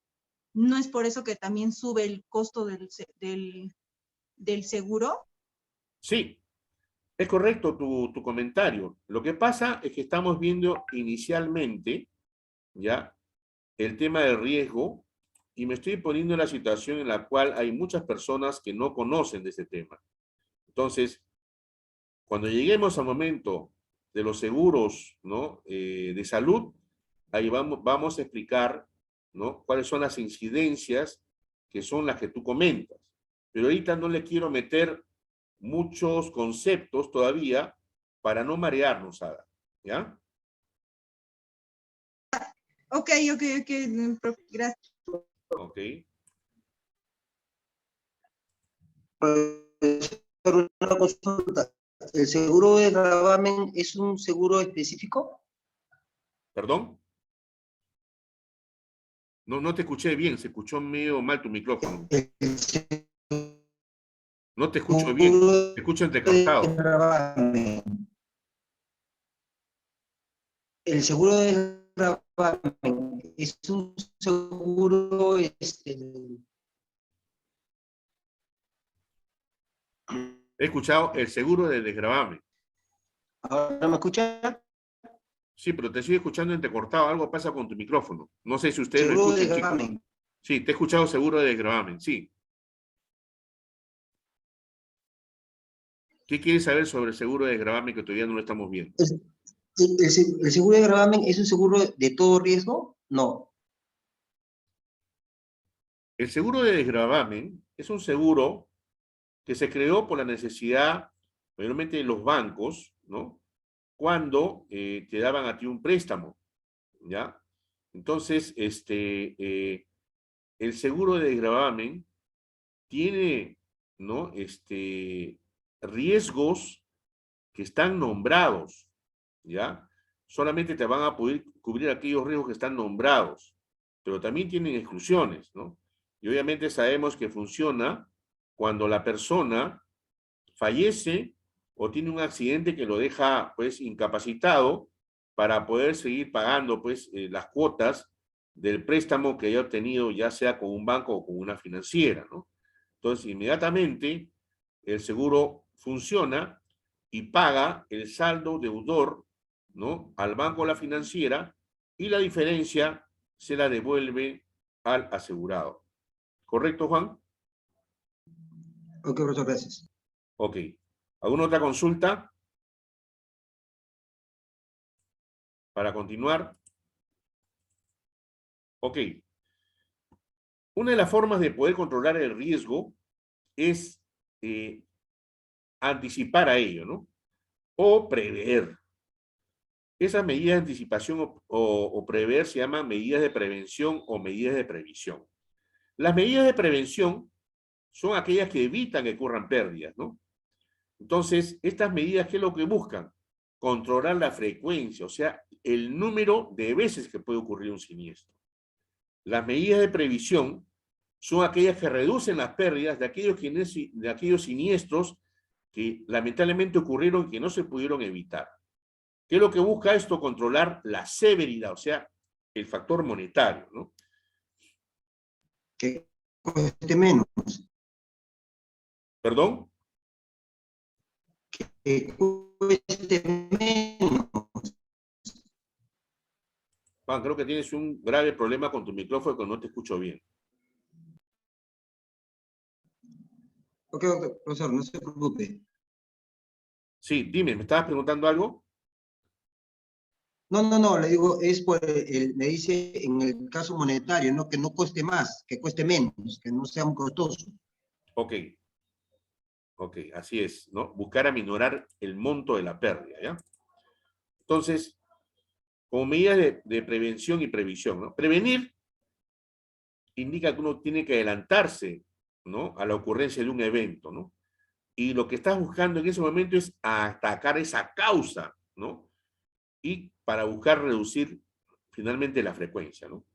¿no es por eso que también sube el costo del seguro? Sí, es correcto tu comentario. Lo que pasa es que estamos viendo inicialmente, ¿ya?, el tema del riesgo y me estoy poniendo en la situación en la cual hay muchas personas que no conocen de este tema. Entonces, cuando lleguemos al momento de los seguros, ¿no? De salud, ahí vamos a explicar, ¿no? Cuáles son las incidencias que son las que tú comentas. Pero ahorita no le quiero meter muchos conceptos todavía para no marearnos, Ada, ¿ya? Ok, profe, gracias. Ok. Profesor, una consulta. ¿El seguro de gravamen es un seguro específico? ¿Perdón? No te escuché bien, se escuchó medio mal tu micrófono. El No te escucho bien, seguro te escucho de entrecortado. gravamen. El seguro de gravamen es un seguro, He escuchado el seguro de desgravamen. ¿ahora me escucha? Sí, pero te sigo escuchando entrecortado. Algo pasa con tu micrófono. No sé si ustedes lo Seguro de escuchan, chicos. gravamen. Sí, te he escuchado seguro de desgravamen, sí. ¿Qué quieres saber sobre el seguro de desgravamen que todavía no lo estamos viendo? ¿El seguro de gravamen es un seguro de todo riesgo? No. El seguro de desgravamen es un seguro que se creó por la necesidad, mayormente de los bancos, ¿no? Cuando te daban a ti un préstamo, ¿ya? Entonces, el seguro de desgravamen tiene, ¿no? Riesgos que están nombrados, ¿ya? Solamente te van a poder cubrir aquellos riesgos que están nombrados, pero también tienen exclusiones, ¿no? Y obviamente sabemos que funciona cuando la persona fallece o tiene un accidente que lo deja, pues, incapacitado para poder seguir pagando, pues, las cuotas del préstamo que haya obtenido, ya sea con un banco o con una financiera, ¿no? Entonces, inmediatamente el seguro funciona y paga el saldo deudor, ¿no? Al banco o la financiera, y la diferencia se la devuelve al asegurado. ¿Correcto, Juan? Ok, profesor, gracias. Ok. ¿Alguna otra consulta? Para continuar. Ok. Una de las formas de poder controlar el riesgo es anticipar a ello, ¿no? O prever. Esas medidas de anticipación o prever se llaman medidas de prevención o medidas de previsión. Las medidas de prevención son aquellas que evitan que ocurran pérdidas, ¿no? Entonces, estas medidas, ¿qué es lo que buscan? Controlar la frecuencia, o sea, el número de veces que puede ocurrir un siniestro. Las medidas de previsión son aquellas que reducen las pérdidas de aquellos siniestros que lamentablemente ocurrieron y que no se pudieron evitar. ¿Qué es lo que busca esto? Controlar la severidad, o sea, el factor monetario, ¿no? Que cueste menos. ¿Perdón? Que cueste menos. Juan, creo que tienes un grave problema con tu micrófono que no te escucho bien. Ok, profesor, no se preocupe. Sí, dime, ¿me estabas preguntando algo? No, le digo, es por me dice en el caso monetario, ¿no? Que no cueste más, que cueste menos, que no sea muy costoso. Ok. Ok, así es, ¿no? Buscar aminorar el monto de la pérdida, ¿ya? Entonces, como medidas de prevención y previsión, ¿no? Prevenir indica que uno tiene que adelantarse, ¿no? A la ocurrencia de un evento, ¿no? Y lo que estás buscando en ese momento es atacar esa causa, ¿no? Y para buscar reducir finalmente la frecuencia, ¿no?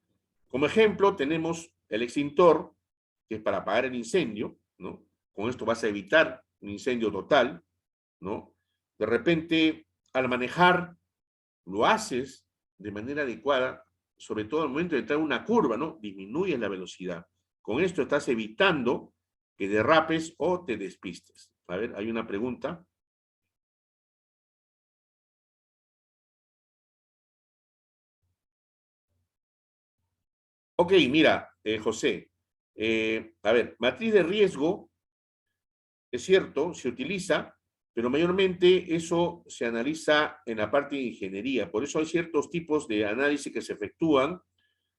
Como ejemplo, tenemos el extintor, que es para apagar el incendio, ¿no? Con esto vas a evitar un incendio total, ¿no? De repente, al manejar, lo haces de manera adecuada, sobre todo al momento de entrar en una curva, ¿no? Disminuyes la velocidad. Con esto estás evitando que derrapes o te despistes. A ver, hay una pregunta. Ok, mira, José. A ver, matriz de riesgo, es cierto, se utiliza, pero mayormente eso se analiza en la parte de ingeniería. Por eso hay ciertos tipos de análisis que se efectúan,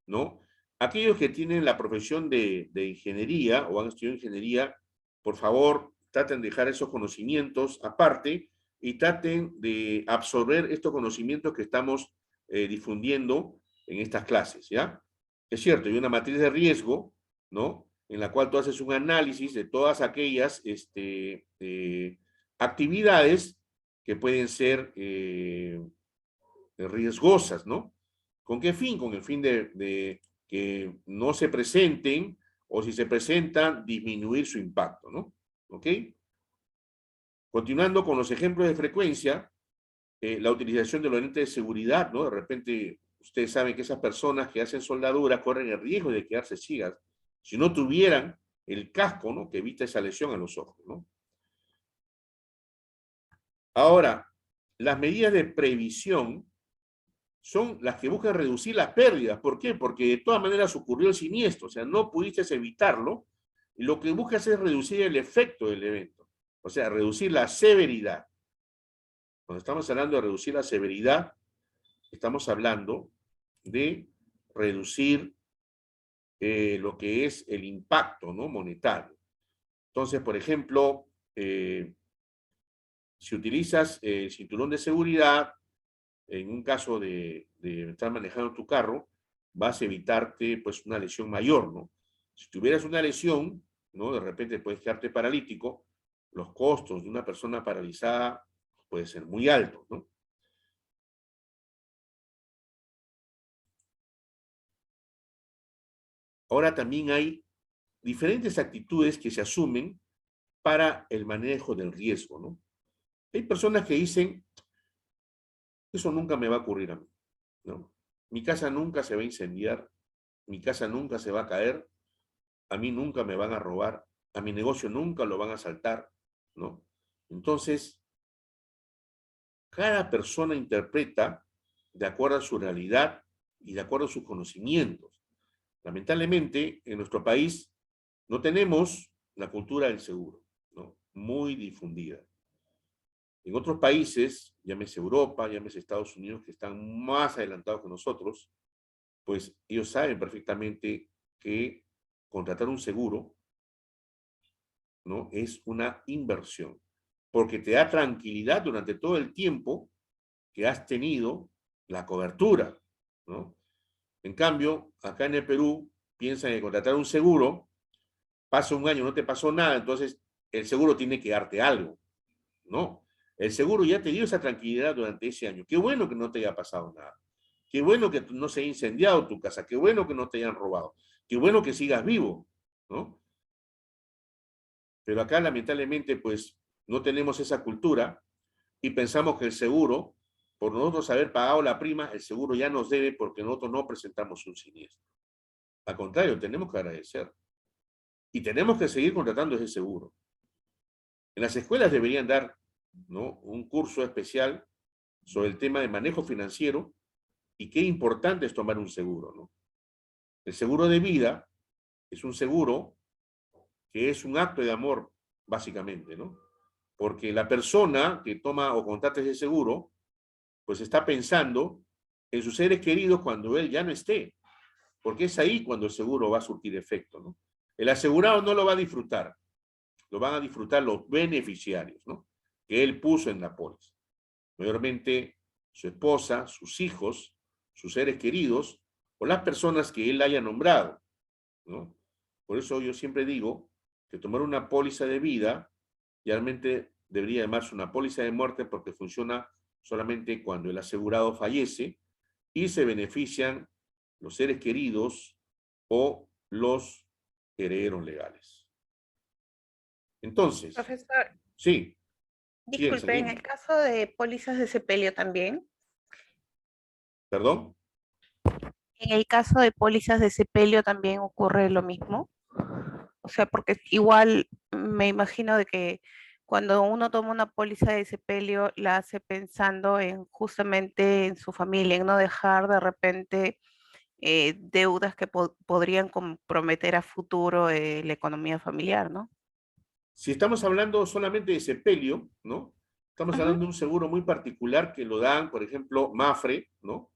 ¿no? Aquellos que tienen la profesión de ingeniería o han estudiado ingeniería, por favor, traten de dejar esos conocimientos aparte y traten de absorber estos conocimientos que estamos difundiendo en estas clases, ¿ya? Es cierto, hay una matriz de riesgo, ¿no? En la cual tú haces un análisis de todas aquellas actividades que pueden ser riesgosas, ¿no? ¿Con qué fin? Con el fin de que no se presenten o si se presentan, disminuir su impacto, ¿no? ¿Ok? Continuando con los ejemplos de frecuencia, la utilización de los lentes de seguridad, ¿no? De repente, ustedes saben que esas personas que hacen soldadura corren el riesgo de quedarse ciegas si no tuvieran el casco, ¿no? Que evita esa lesión a los ojos, ¿no? Ahora, las medidas de previsión son las que buscan reducir las pérdidas. ¿Por qué? Porque de todas maneras ocurrió el siniestro, o sea, no pudiste evitarlo, y lo que buscas es reducir el efecto del evento, o sea, reducir la severidad. Cuando estamos hablando de reducir la severidad, estamos hablando de reducir lo que es el impacto, ¿no? Monetario. Entonces, por ejemplo, si utilizas el cinturón de seguridad, en un caso de estar manejando tu carro, vas a evitarte pues una lesión mayor, ¿no? Si tuvieras una lesión, ¿no? De repente puedes quedarte paralítico, los costos de una persona paralizada pueden ser muy altos, ¿no? Ahora también hay diferentes actitudes que se asumen para el manejo del riesgo, ¿no? Hay personas que dicen, eso nunca me va a ocurrir a mí, ¿no? Mi casa nunca se va a incendiar, mi casa nunca se va a caer, a mí nunca me van a robar, a mi negocio nunca lo van a asaltar, ¿no? Entonces, cada persona interpreta de acuerdo a su realidad y de acuerdo a sus conocimientos. Lamentablemente, en nuestro país no tenemos la cultura del seguro, ¿no? Muy difundida. En otros países, llámese Europa, llámese Estados Unidos, que están más adelantados que nosotros, pues ellos saben perfectamente que contratar un seguro, ¿no? Es una inversión, porque te da tranquilidad durante todo el tiempo que has tenido la cobertura, ¿no? En cambio, acá en el Perú, piensan en contratar un seguro, pasa un año, no te pasó nada, entonces el seguro tiene que darte algo, ¿no? El seguro ya te dio esa tranquilidad durante ese año. Qué bueno que no te haya pasado nada. Qué bueno que no se haya incendiado tu casa. Qué bueno que no te hayan robado. Qué bueno que sigas vivo, ¿no? Pero acá, lamentablemente, pues, no tenemos esa cultura y pensamos que el seguro, por nosotros haber pagado la prima, el seguro ya nos debe porque nosotros no presentamos un siniestro. Al contrario, tenemos que agradecer. Y tenemos que seguir contratando ese seguro. En las escuelas deberían dar, ¿no? Un curso especial sobre el tema de manejo financiero y qué importante es tomar un seguro, ¿no? El seguro de vida es un seguro que es un acto de amor, básicamente, ¿no? Porque la persona que toma o contrata ese seguro, pues está pensando en sus seres queridos cuando él ya no esté, porque es ahí cuando el seguro va a surtir efecto, ¿no? El asegurado no lo va a disfrutar, lo van a disfrutar los beneficiarios, ¿no? Que él puso en la póliza. Mayormente su esposa, sus hijos, sus seres queridos o las personas que él haya nombrado, ¿no? Por eso yo siempre digo que tomar una póliza de vida realmente debería llamarse una póliza de muerte porque funciona solamente cuando el asegurado fallece y se benefician los seres queridos o los herederos legales. Entonces, Profesor, sí, disculpe, en dime. el caso de pólizas de sepelio también, ¿Perdón? en el caso de pólizas de sepelio también ocurre lo mismo. O sea, porque igual me imagino de que cuando uno toma una póliza de sepelio, la hace pensando en justamente en su familia, en no dejar de repente deudas que podrían comprometer a futuro la economía familiar, ¿no? Si estamos hablando solamente de sepelio, ¿no? Estamos Ujú. hablando de un seguro muy particular que lo dan, por ejemplo, Mafre, ¿no?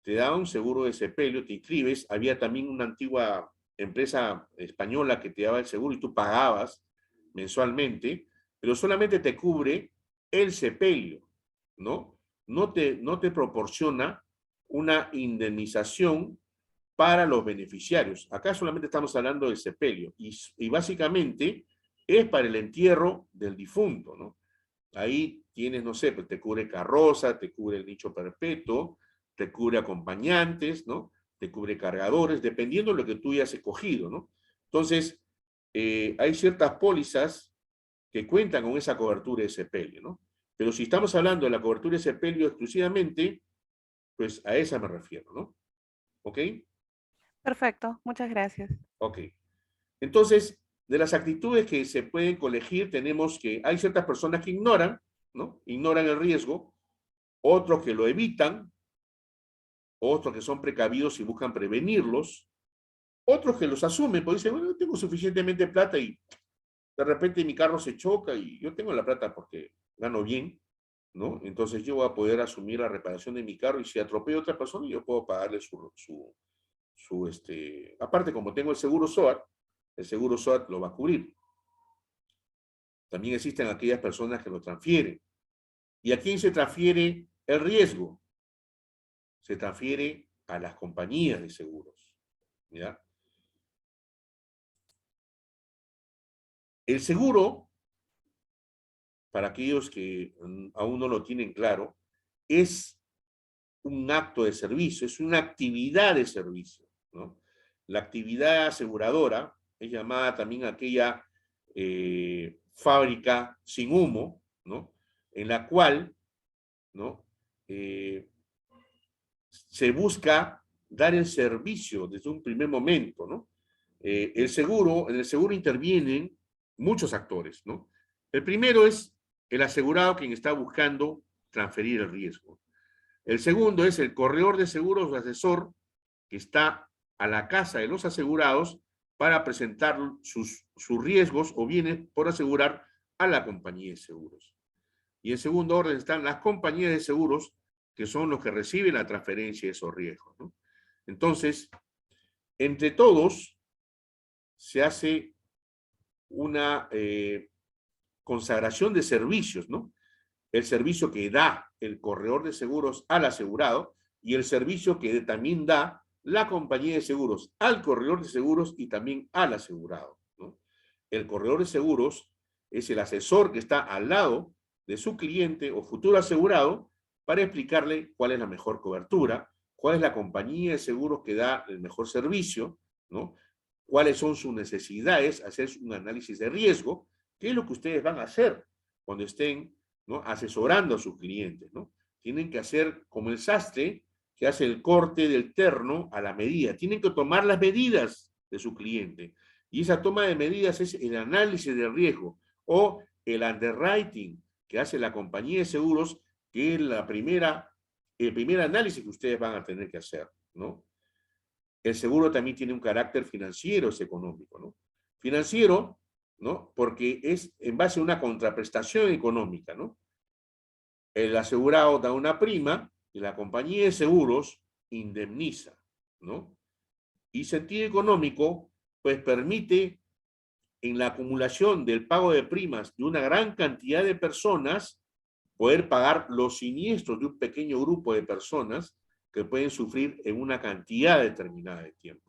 Te da un seguro de sepelio, te inscribes. Había también una antigua empresa española que te daba el seguro y tú pagabas mensualmente, pero solamente te cubre el sepelio, ¿no? No te proporciona una indemnización para los beneficiarios. Acá solamente estamos hablando del sepelio y básicamente es para el entierro del difunto, ¿no? Ahí tienes, no sé, pues te cubre carroza, te cubre el nicho perpetuo, te cubre acompañantes, ¿no? Te cubre cargadores, dependiendo de lo que tú hayas escogido, ¿no? Entonces, hay ciertas pólizas que cuentan con esa cobertura de sepelio, ¿no? Pero si estamos hablando de la cobertura de sepelio exclusivamente, pues a esa me refiero, ¿no? ¿Ok? Perfecto, muchas gracias. Ok. Entonces, de las actitudes que se pueden colegir, tenemos que hay ciertas personas que ignoran, ¿no? Ignoran el riesgo, otros que lo evitan, otros que son precavidos y buscan prevenirlos, otros que los asumen, porque dicen, bueno, yo tengo suficientemente plata y de repente mi carro se choca y yo tengo la plata porque gano bien, ¿no? Entonces yo voy a poder asumir la reparación de mi carro y si atropello a otra persona, yo puedo pagarle aparte como tengo el seguro SOAT lo va a cubrir. También existen aquellas personas que lo transfieren. ¿Y a quién se transfiere el riesgo? Se transfiere a las compañías de seguros, ¿ya? El seguro, para aquellos que aún no lo tienen claro, es un acto de servicio, es una actividad de servicio, ¿no? La actividad aseguradora es llamada también aquella fábrica sin humo, ¿no? En la cual, ¿no? Se busca dar el servicio desde un primer momento, ¿no? En el seguro intervienen muchos actores, ¿no? El primero es el asegurado quien está buscando transferir el riesgo. El segundo es el corredor de seguros o asesor que está a la casa de los asegurados para presentar sus riesgos o bienes por asegurar a la compañía de seguros. Y en segundo orden están las compañías de seguros que son los que reciben la transferencia de esos riesgos, ¿no? Entonces, entre todos se hace una consagración de servicios, ¿no? El servicio que da el corredor de seguros al asegurado y el servicio que también da la compañía de seguros al corredor de seguros y también al asegurado, ¿no? El corredor de seguros es el asesor que está al lado de su cliente o futuro asegurado para explicarle cuál es la mejor cobertura, cuál es la compañía de seguros que da el mejor servicio, ¿no? Cuáles son sus necesidades, hacer un análisis de riesgo, qué es lo que ustedes van a hacer cuando estén, ¿no?, asesorando a sus clientes, ¿no? Tienen que hacer como el sastre que hace el corte del terno a la medida. Tienen que tomar las medidas de su cliente. Y esa toma de medidas es el análisis de riesgo o el underwriting que hace la compañía de seguros, que es el primer análisis que ustedes van a tener que hacer, ¿no? El seguro también tiene un carácter financiero, es económico, ¿no? Financiero, ¿no? Porque es en base a una contraprestación económica, ¿no? El asegurado da una prima y la compañía de seguros indemniza, ¿no? Y sentido económico, pues permite en la acumulación del pago de primas de una gran cantidad de personas poder pagar los siniestros de un pequeño grupo de personas que pueden sufrir en una cantidad determinada de tiempo.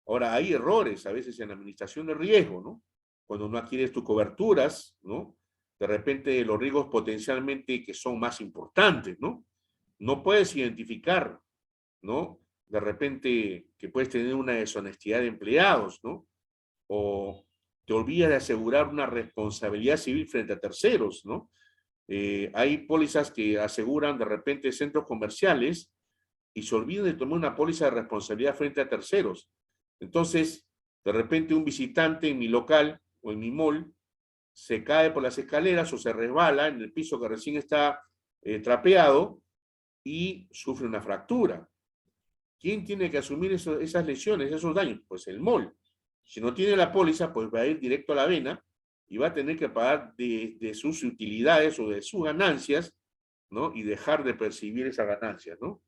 Ahora, hay errores a veces en la administración de riesgo, ¿no? Cuando no adquieres tus coberturas, ¿no? De repente los riesgos potencialmente que son más importantes, ¿no? No puedes identificar, ¿no? De repente que puedes tener una deshonestidad de empleados, ¿no? O te olvidas de asegurar una responsabilidad civil frente a terceros, ¿no? Hay pólizas que aseguran de repente centros comerciales y se olvidan de tomar una póliza de responsabilidad frente a terceros. Entonces, de repente un visitante en mi local o en mi mall se cae por las escaleras o se resbala en el piso que recién está trapeado y sufre una fractura. ¿quién tiene que asumir esas lesiones, esos daños? Pues el MOL. Si no tiene la póliza, pues va a ir directo a la vena y va a tener que pagar de sus utilidades o de sus ganancias, ¿no? Y dejar de percibir esas ganancias, ¿no?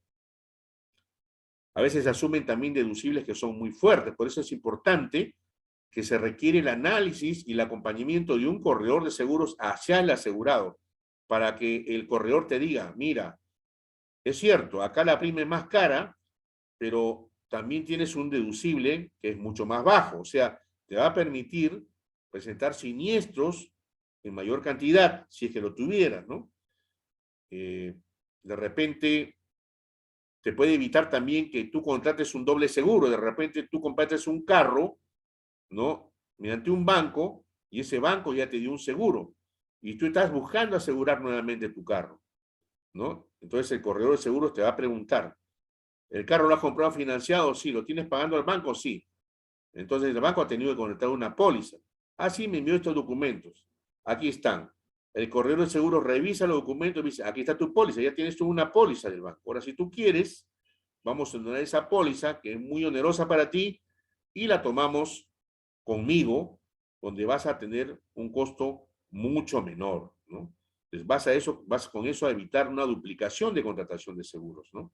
A veces asumen también deducibles que son muy fuertes, por eso es importante que se requiere el análisis y el acompañamiento de un corredor de seguros hacia el asegurado, para que el corredor te diga, mira, es cierto, acá la prima es más cara, pero también tienes un deducible que es mucho más bajo, o sea, te va a permitir presentar siniestros en mayor cantidad, si es que lo tuvieras, ¿no? De repente te puede evitar también que tú contrates un doble seguro, de repente tú comprates un carro, ¿no? Mediante un banco, y ese banco ya te dio un seguro, y tú estás buscando asegurar nuevamente tu carro, ¿no? Entonces el corredor de seguros te va a preguntar, ¿el carro lo has comprado financiado? Sí. ¿Lo tienes pagando al banco? Sí. Entonces el banco ha tenido que contratar una póliza. Ah, sí, me envió estos documentos. Aquí están. El corredor de seguros revisa los documentos y dice, aquí está tu póliza, ya tienes tú una póliza del banco. Ahora, si tú quieres, vamos a donar esa póliza, que es muy onerosa para ti, y la tomamos conmigo, donde vas a tener un costo mucho menor, ¿no? Entonces vas con eso a evitar una duplicación de contratación de seguros, ¿no?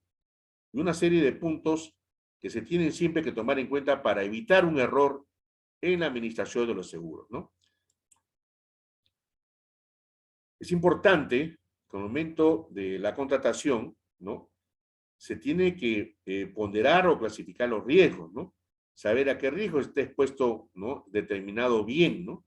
Y una serie de puntos que se tienen siempre que tomar en cuenta para evitar un error en la administración de los seguros, ¿no? Es importante que al momento de la contratación, ¿no? Se tiene que ponderar o clasificar los riesgos, ¿no? Saber a qué riesgo está expuesto, ¿no? Determinado bien, ¿no?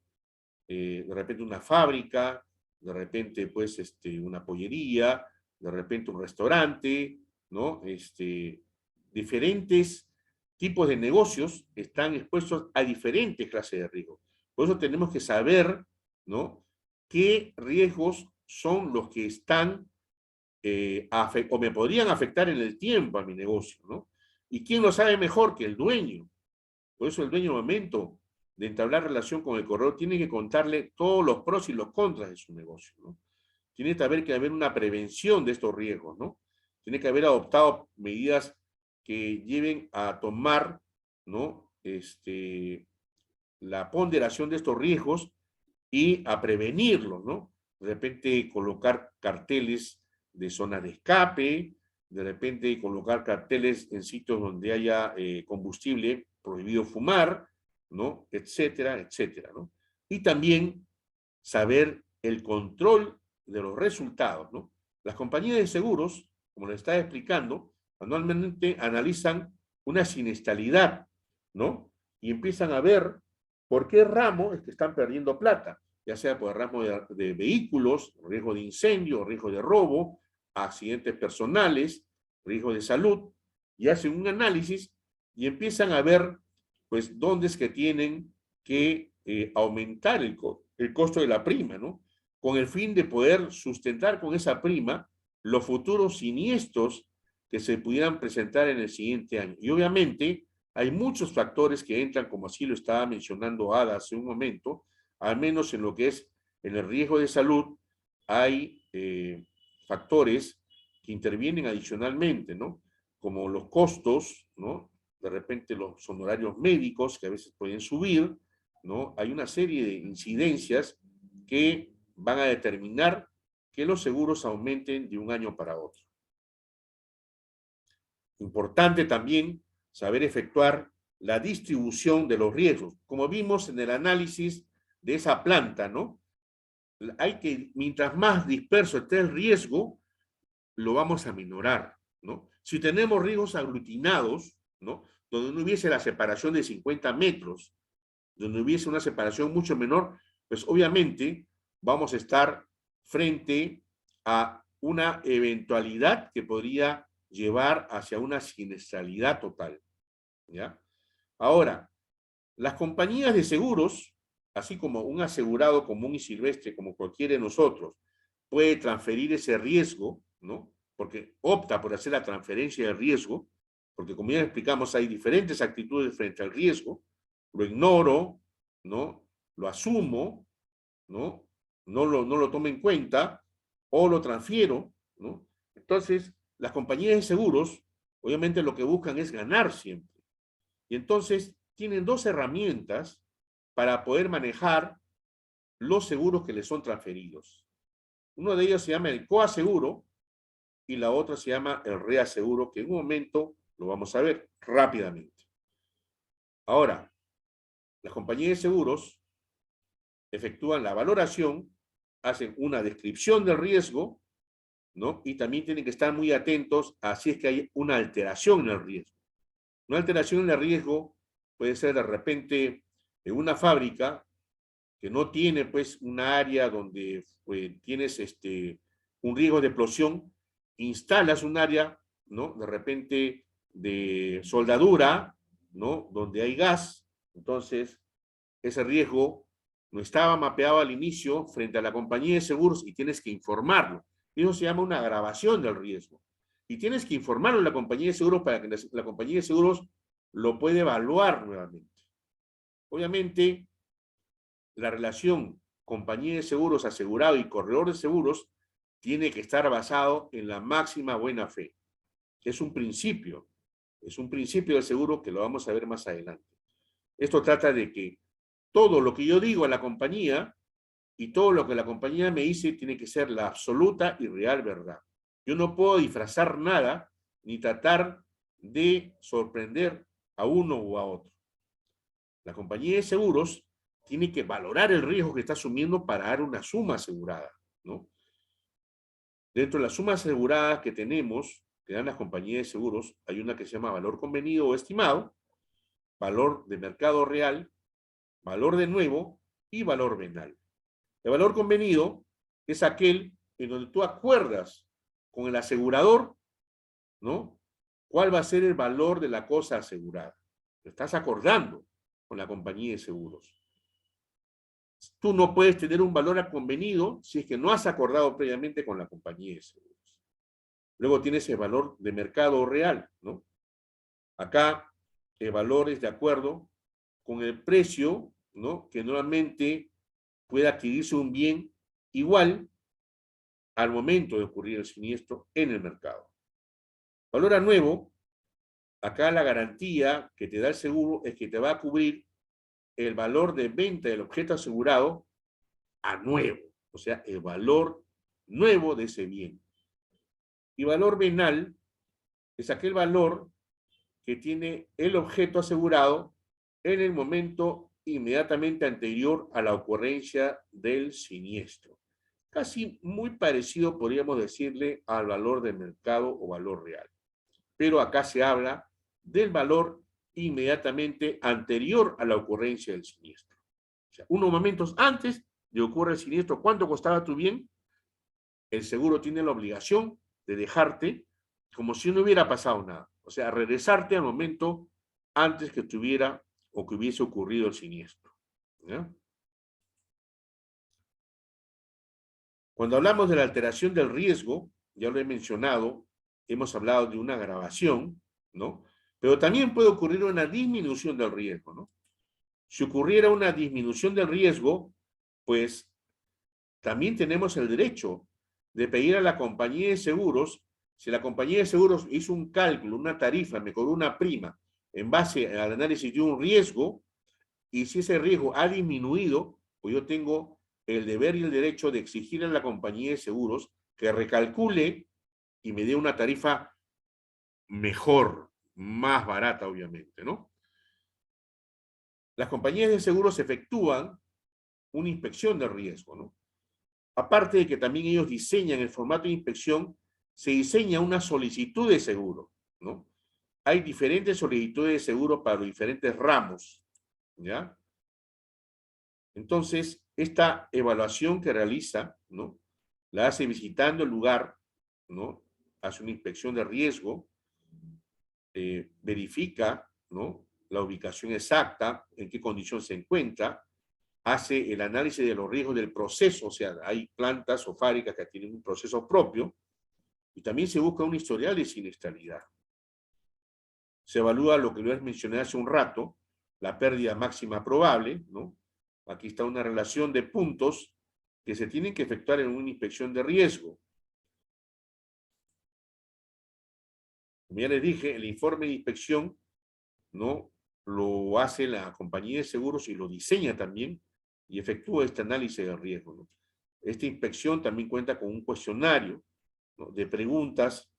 De repente una fábrica, de repente, pues, una pollería, de repente un restaurante, ¿no? Diferentes tipos de negocios están expuestos a diferentes clases de riesgos. Por eso tenemos que saber, ¿no? Qué riesgos son los que están o me podrían afectar en el tiempo a mi negocio, ¿no? ¿Y quién lo sabe mejor que el dueño? Por eso el dueño, al momento de entablar relación con el corredor, tiene que contarle todos los pros y los contras de su negocio, ¿no? Tiene que haber una prevención de estos riesgos, ¿no? Tiene que haber adoptado medidas que lleven a tomar, ¿no? La ponderación de estos riesgos y a prevenirlos, ¿no? De repente colocar carteles de zona de escape, de repente colocar carteles en sitios donde haya combustible, prohibido fumar, ¿no? Etcétera, etcétera, ¿no? Y también saber el control de los resultados, ¿no? Las compañías de seguros, como les estaba explicando, anualmente analizan una siniestralidad, ¿no? Y empiezan a ver por qué ramo es que están perdiendo plata, ya sea por el ramo de vehículos, riesgo de incendio, riesgo de robo, accidentes personales, riesgo de salud, y hacen un análisis y empiezan a ver, pues, dónde es que tienen que aumentar el costo de la prima, ¿no? Con el fin de poder sustentar con esa prima los futuros siniestros que se pudieran presentar en el siguiente año. Y obviamente hay muchos factores que entran, como así lo estaba mencionando Ada hace un momento, al menos en lo que es en el riesgo de salud, hay factores que intervienen adicionalmente, ¿no? Como los costos, ¿no? De repente los honorarios médicos que a veces pueden subir, ¿no? Hay una serie de incidencias que van a determinar que los seguros aumenten de un año para otro. Importante también saber efectuar la distribución de los riesgos. Como vimos en el análisis de esa planta, ¿no? Hay que, mientras más disperso esté el riesgo, lo vamos a minorar, ¿no? Si tenemos riesgos aglutinados, ¿no? Donde no hubiese la separación de 50 metros, donde hubiese una separación mucho menor, pues obviamente vamos a estar frente a una eventualidad que podría llevar hacia una siniestralidad total, ¿ya? Ahora, las compañías de seguros, así como un asegurado común y silvestre, como cualquiera de nosotros, puede transferir ese riesgo, ¿no? Porque opta por hacer la transferencia de riesgo, porque como ya explicamos, hay diferentes actitudes frente al riesgo. Lo ignoro, ¿no? Lo asumo, ¿no? No lo tomo en cuenta, o lo transfiero, ¿no? Entonces, las compañías de seguros Obviamente lo que buscan es ganar siempre. Y entonces tienen dos herramientas para poder manejar los seguros que les son transferidos. Uno de ellos se llama el coaseguro y la otra se llama el reaseguro, que en un momento lo vamos a ver rápidamente. Ahora, las compañías de seguros efectúan la valoración, hacen una descripción del riesgo, ¿no? Y también tienen que estar muy atentos a si es que hay una alteración en el riesgo. Una alteración en el riesgo puede ser de repente en una fábrica que no tiene pues una área donde tienes un riesgo de explosión, instalas un área, ¿no? De repente de soldadura, ¿no? Donde hay gas, entonces ese riesgo no estaba mapeado al inicio frente a la compañía de seguros y tienes que informarlo. Eso se llama una agravación del riesgo. Y tienes que informarlo a la compañía de seguros para que la compañía de seguros lo pueda evaluar nuevamente. Obviamente, la relación compañía de seguros asegurado y corredor de seguros tiene que estar basado en la máxima buena fe. Es un principio del seguro que lo vamos a ver más adelante. Esto trata de que todo lo que yo digo a la compañía y todo lo que la compañía me dice tiene que ser la absoluta y real verdad. Yo no puedo disfrazar nada ni tratar de sorprender a uno o a otro. La compañía de seguros tiene que valorar el riesgo que está asumiendo para dar una suma asegurada, ¿no? Dentro de las sumas aseguradas que tenemos, que dan las compañías de seguros, hay una que se llama valor convenido o estimado, valor de mercado real, valor de nuevo y valor venal. El valor convenido es aquel en donde tú acuerdas con el asegurador, ¿no? ¿Cuál va a ser el valor de la cosa asegurada? Lo estás acordando con la compañía de seguros. Tú no puedes tener un valor convenido si es que no has acordado previamente con la compañía de seguros. Luego tienes el valor de mercado real, ¿no? Acá el valor es de acuerdo con el precio, ¿no? Que normalmente puede adquirirse un bien igual al momento de ocurrir el siniestro en el mercado. Valor a nuevo, acá la garantía que te da el seguro es que te va a cubrir el valor de venta del objeto asegurado a nuevo, o sea, el valor nuevo de ese bien. Y valor venal es aquel valor que tiene el objeto asegurado en el momento inmediatamente anterior a la ocurrencia del siniestro. Casi muy parecido, podríamos decirle, al valor de mercado o valor real. Pero acá se habla del valor inmediatamente anterior a la ocurrencia del siniestro. O sea, unos momentos antes de ocurrir el siniestro, ¿cuánto costaba tu bien? El seguro tiene la obligación de dejarte como si no hubiera pasado nada. O sea, regresarte al momento antes que tuviera o que hubiese ocurrido el siniestro. ¿Ya? Cuando hablamos de la alteración del riesgo, ya lo he mencionado, hemos hablado de una agravación, ¿no? Pero también puede ocurrir una disminución del riesgo, ¿no? Si ocurriera una disminución del riesgo, pues también tenemos el derecho de pedir a la compañía de seguros, si la compañía de seguros hizo un cálculo, una tarifa, me cobró una prima en base al análisis de un riesgo, y si ese riesgo ha disminuido, pues yo tengo el deber y el derecho de exigir a la compañía de seguros que recalcule y me dé una tarifa mejor, más barata, obviamente, ¿no? Las compañías de seguros efectúan una inspección de riesgo, ¿no? Aparte de que también ellos diseñan el formato de inspección, se diseña una solicitud de seguro, ¿no? Hay diferentes solicitudes de seguro para los diferentes ramos, ¿ya? Entonces, esta evaluación que realiza, ¿no? La hace visitando el lugar, ¿no? Hace una inspección de riesgo, verifica, ¿no? La ubicación exacta, en qué condición se encuentra, hace el análisis de los riesgos del proceso, o sea, hay plantas o fábricas que tienen un proceso propio, y también se busca un historial de siniestralidad. Se evalúa lo que les mencioné hace un rato, la pérdida máxima probable, ¿no? Aquí está una relación de puntos que se tienen que efectuar en una inspección de riesgo. Como ya les dije, el informe de inspección, ¿no?, lo hace la compañía de seguros y lo diseña también y efectúa este análisis de riesgo, ¿no? Esta inspección también cuenta con un cuestionario, ¿no?, de preguntas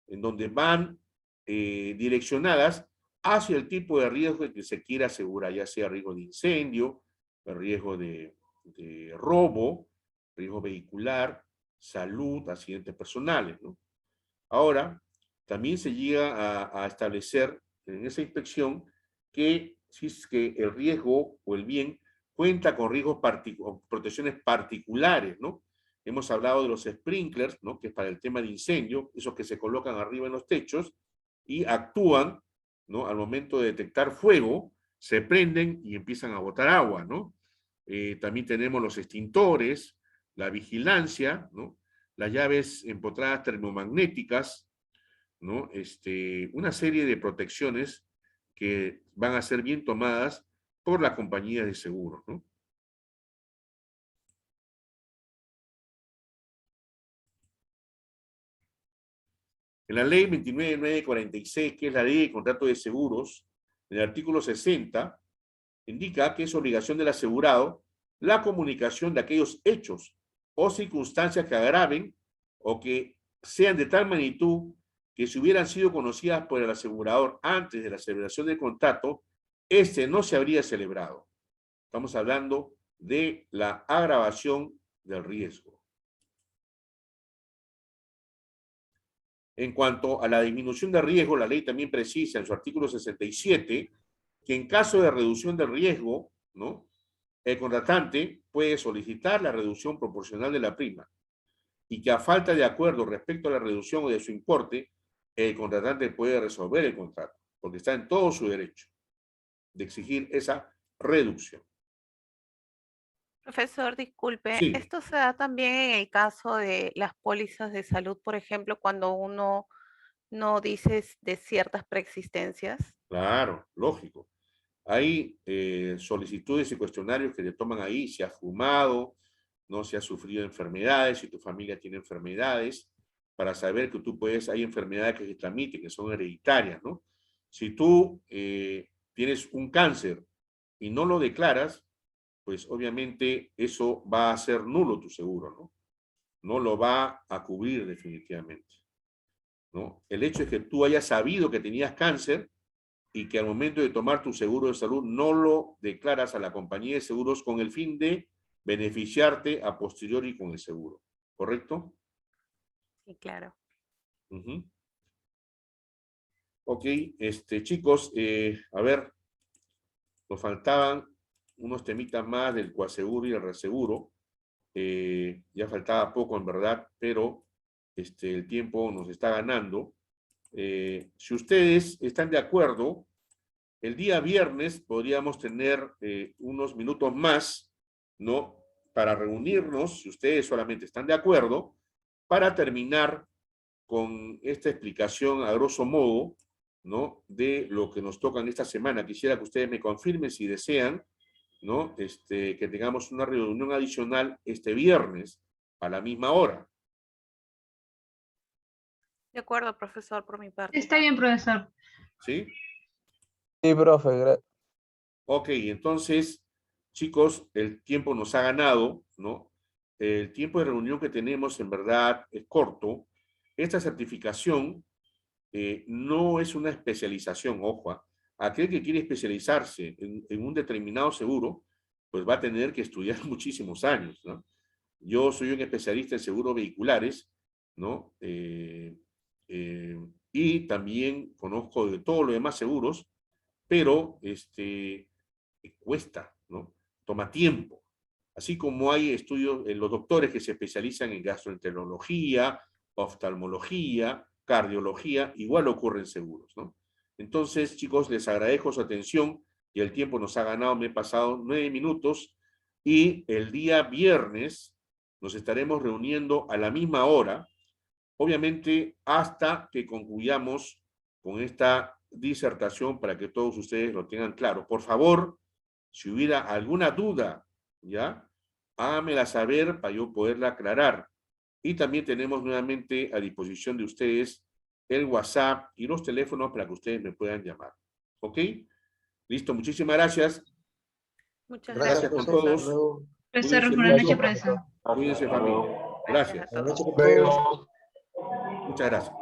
en donde van direccionadas hacia el tipo de riesgo que se quiera asegurar, ya sea riesgo de incendio, riesgo de robo, riesgo vehicular, salud, accidentes personales, ¿no? Ahora, también se llega a establecer en esa inspección que si es que el riesgo o el bien cuenta con riesgos o protecciones particulares, ¿no? Hemos hablado de los sprinklers, ¿no?, que es para el tema de incendio, esos que se colocan arriba en los techos y actúan, ¿no?, al momento de detectar fuego, se prenden y empiezan a botar agua, ¿no? También tenemos los extintores, la vigilancia, ¿no?, las llaves empotradas termomagnéticas, ¿no? Una serie de protecciones que van a ser bien tomadas por la compañía de seguros, ¿no? En la ley 29.946, que es la ley de contrato de seguros, en el artículo 60, indica que es obligación del asegurado la comunicación de aquellos hechos o circunstancias que agraven o que sean de tal magnitud que si hubieran sido conocidas por el asegurador antes de la celebración del contrato, este no se habría celebrado. Estamos hablando de la agravación del riesgo. En cuanto a la disminución de riesgo, la ley también precisa en su artículo 67 que en caso de reducción del riesgo, ¿no?, el contratante puede solicitar la reducción proporcional de la prima y que a falta de acuerdo respecto a la reducción o de su importe, el contratante puede resolver el contrato, porque está en todo su derecho de exigir esa reducción. Profesor, disculpe, Sí, ¿esto se da también en el caso de las pólizas de salud, por ejemplo, cuando uno no dice de ciertas preexistencias? claro, lógico. Hay solicitudes y cuestionarios que te toman ahí, si has fumado, no, si has sufrido enfermedades, si tu familia tiene enfermedades, para saber que tú puedes, hay enfermedades que se transmiten, que son hereditarias, ¿no? Si tú tienes un cáncer y no lo declaras, pues obviamente eso va a ser nulo tu seguro, ¿no? No lo va a cubrir definitivamente, ¿no? El hecho es que tú hayas sabido que tenías cáncer y que al momento de tomar tu seguro de salud no lo declaras a la compañía de seguros con el fin de beneficiarte a posteriori con el seguro, ¿correcto? Sí, claro. Uh-huh. Ok, chicos, a ver, nos faltaban unos temitas más del coaseguro y el reseguro. Ya faltaba poco en verdad, pero el tiempo nos está ganando. Si ustedes están de acuerdo, el día viernes podríamos tener unos minutos más, ¿no?, para reunirnos, si ustedes solamente están de acuerdo, para terminar con esta explicación a grosso modo, ¿no?, de lo que nos toca en esta semana. Quisiera que ustedes me confirmen si desean, ¿no?, que tengamos una reunión adicional este viernes a la misma hora. De acuerdo, profesor, por mi parte. Está bien, profesor. ¿Sí? Sí, profe. Ok, entonces, chicos, el tiempo nos ha ganado, ¿no? El tiempo de reunión que tenemos en verdad es corto. Esta certificación no es una especialización, ojo. Aquel que quiere especializarse en un determinado seguro, pues va a tener que estudiar muchísimos años, ¿no? Yo soy un especialista en seguros vehiculares, ¿no? Y también conozco de todo lo demás seguros, pero cuesta, ¿no? Toma tiempo. Así como hay estudios, los doctores que se especializan en gastroenterología, oftalmología, cardiología, igual ocurre en seguros, ¿no? Entonces, chicos, les agradezco su atención y el tiempo nos ha ganado, me he pasado 9 minutos y el día viernes nos estaremos reuniendo a la misma hora, obviamente hasta que concluyamos con esta disertación para que todos ustedes lo tengan claro. Por favor, si hubiera alguna duda, ¿ya?, háganmela saber para yo poderla aclarar. Y también tenemos nuevamente a disposición de ustedes el WhatsApp y los teléfonos para que ustedes me puedan llamar. ¿Ok? Listo, muchísimas gracias. Muchas Gracias gracias. con todos. Profesor, Cuídense buenas mucho. noches, profesor. Cuídense, familia. Gracias Gracias. a todos. Muchas gracias.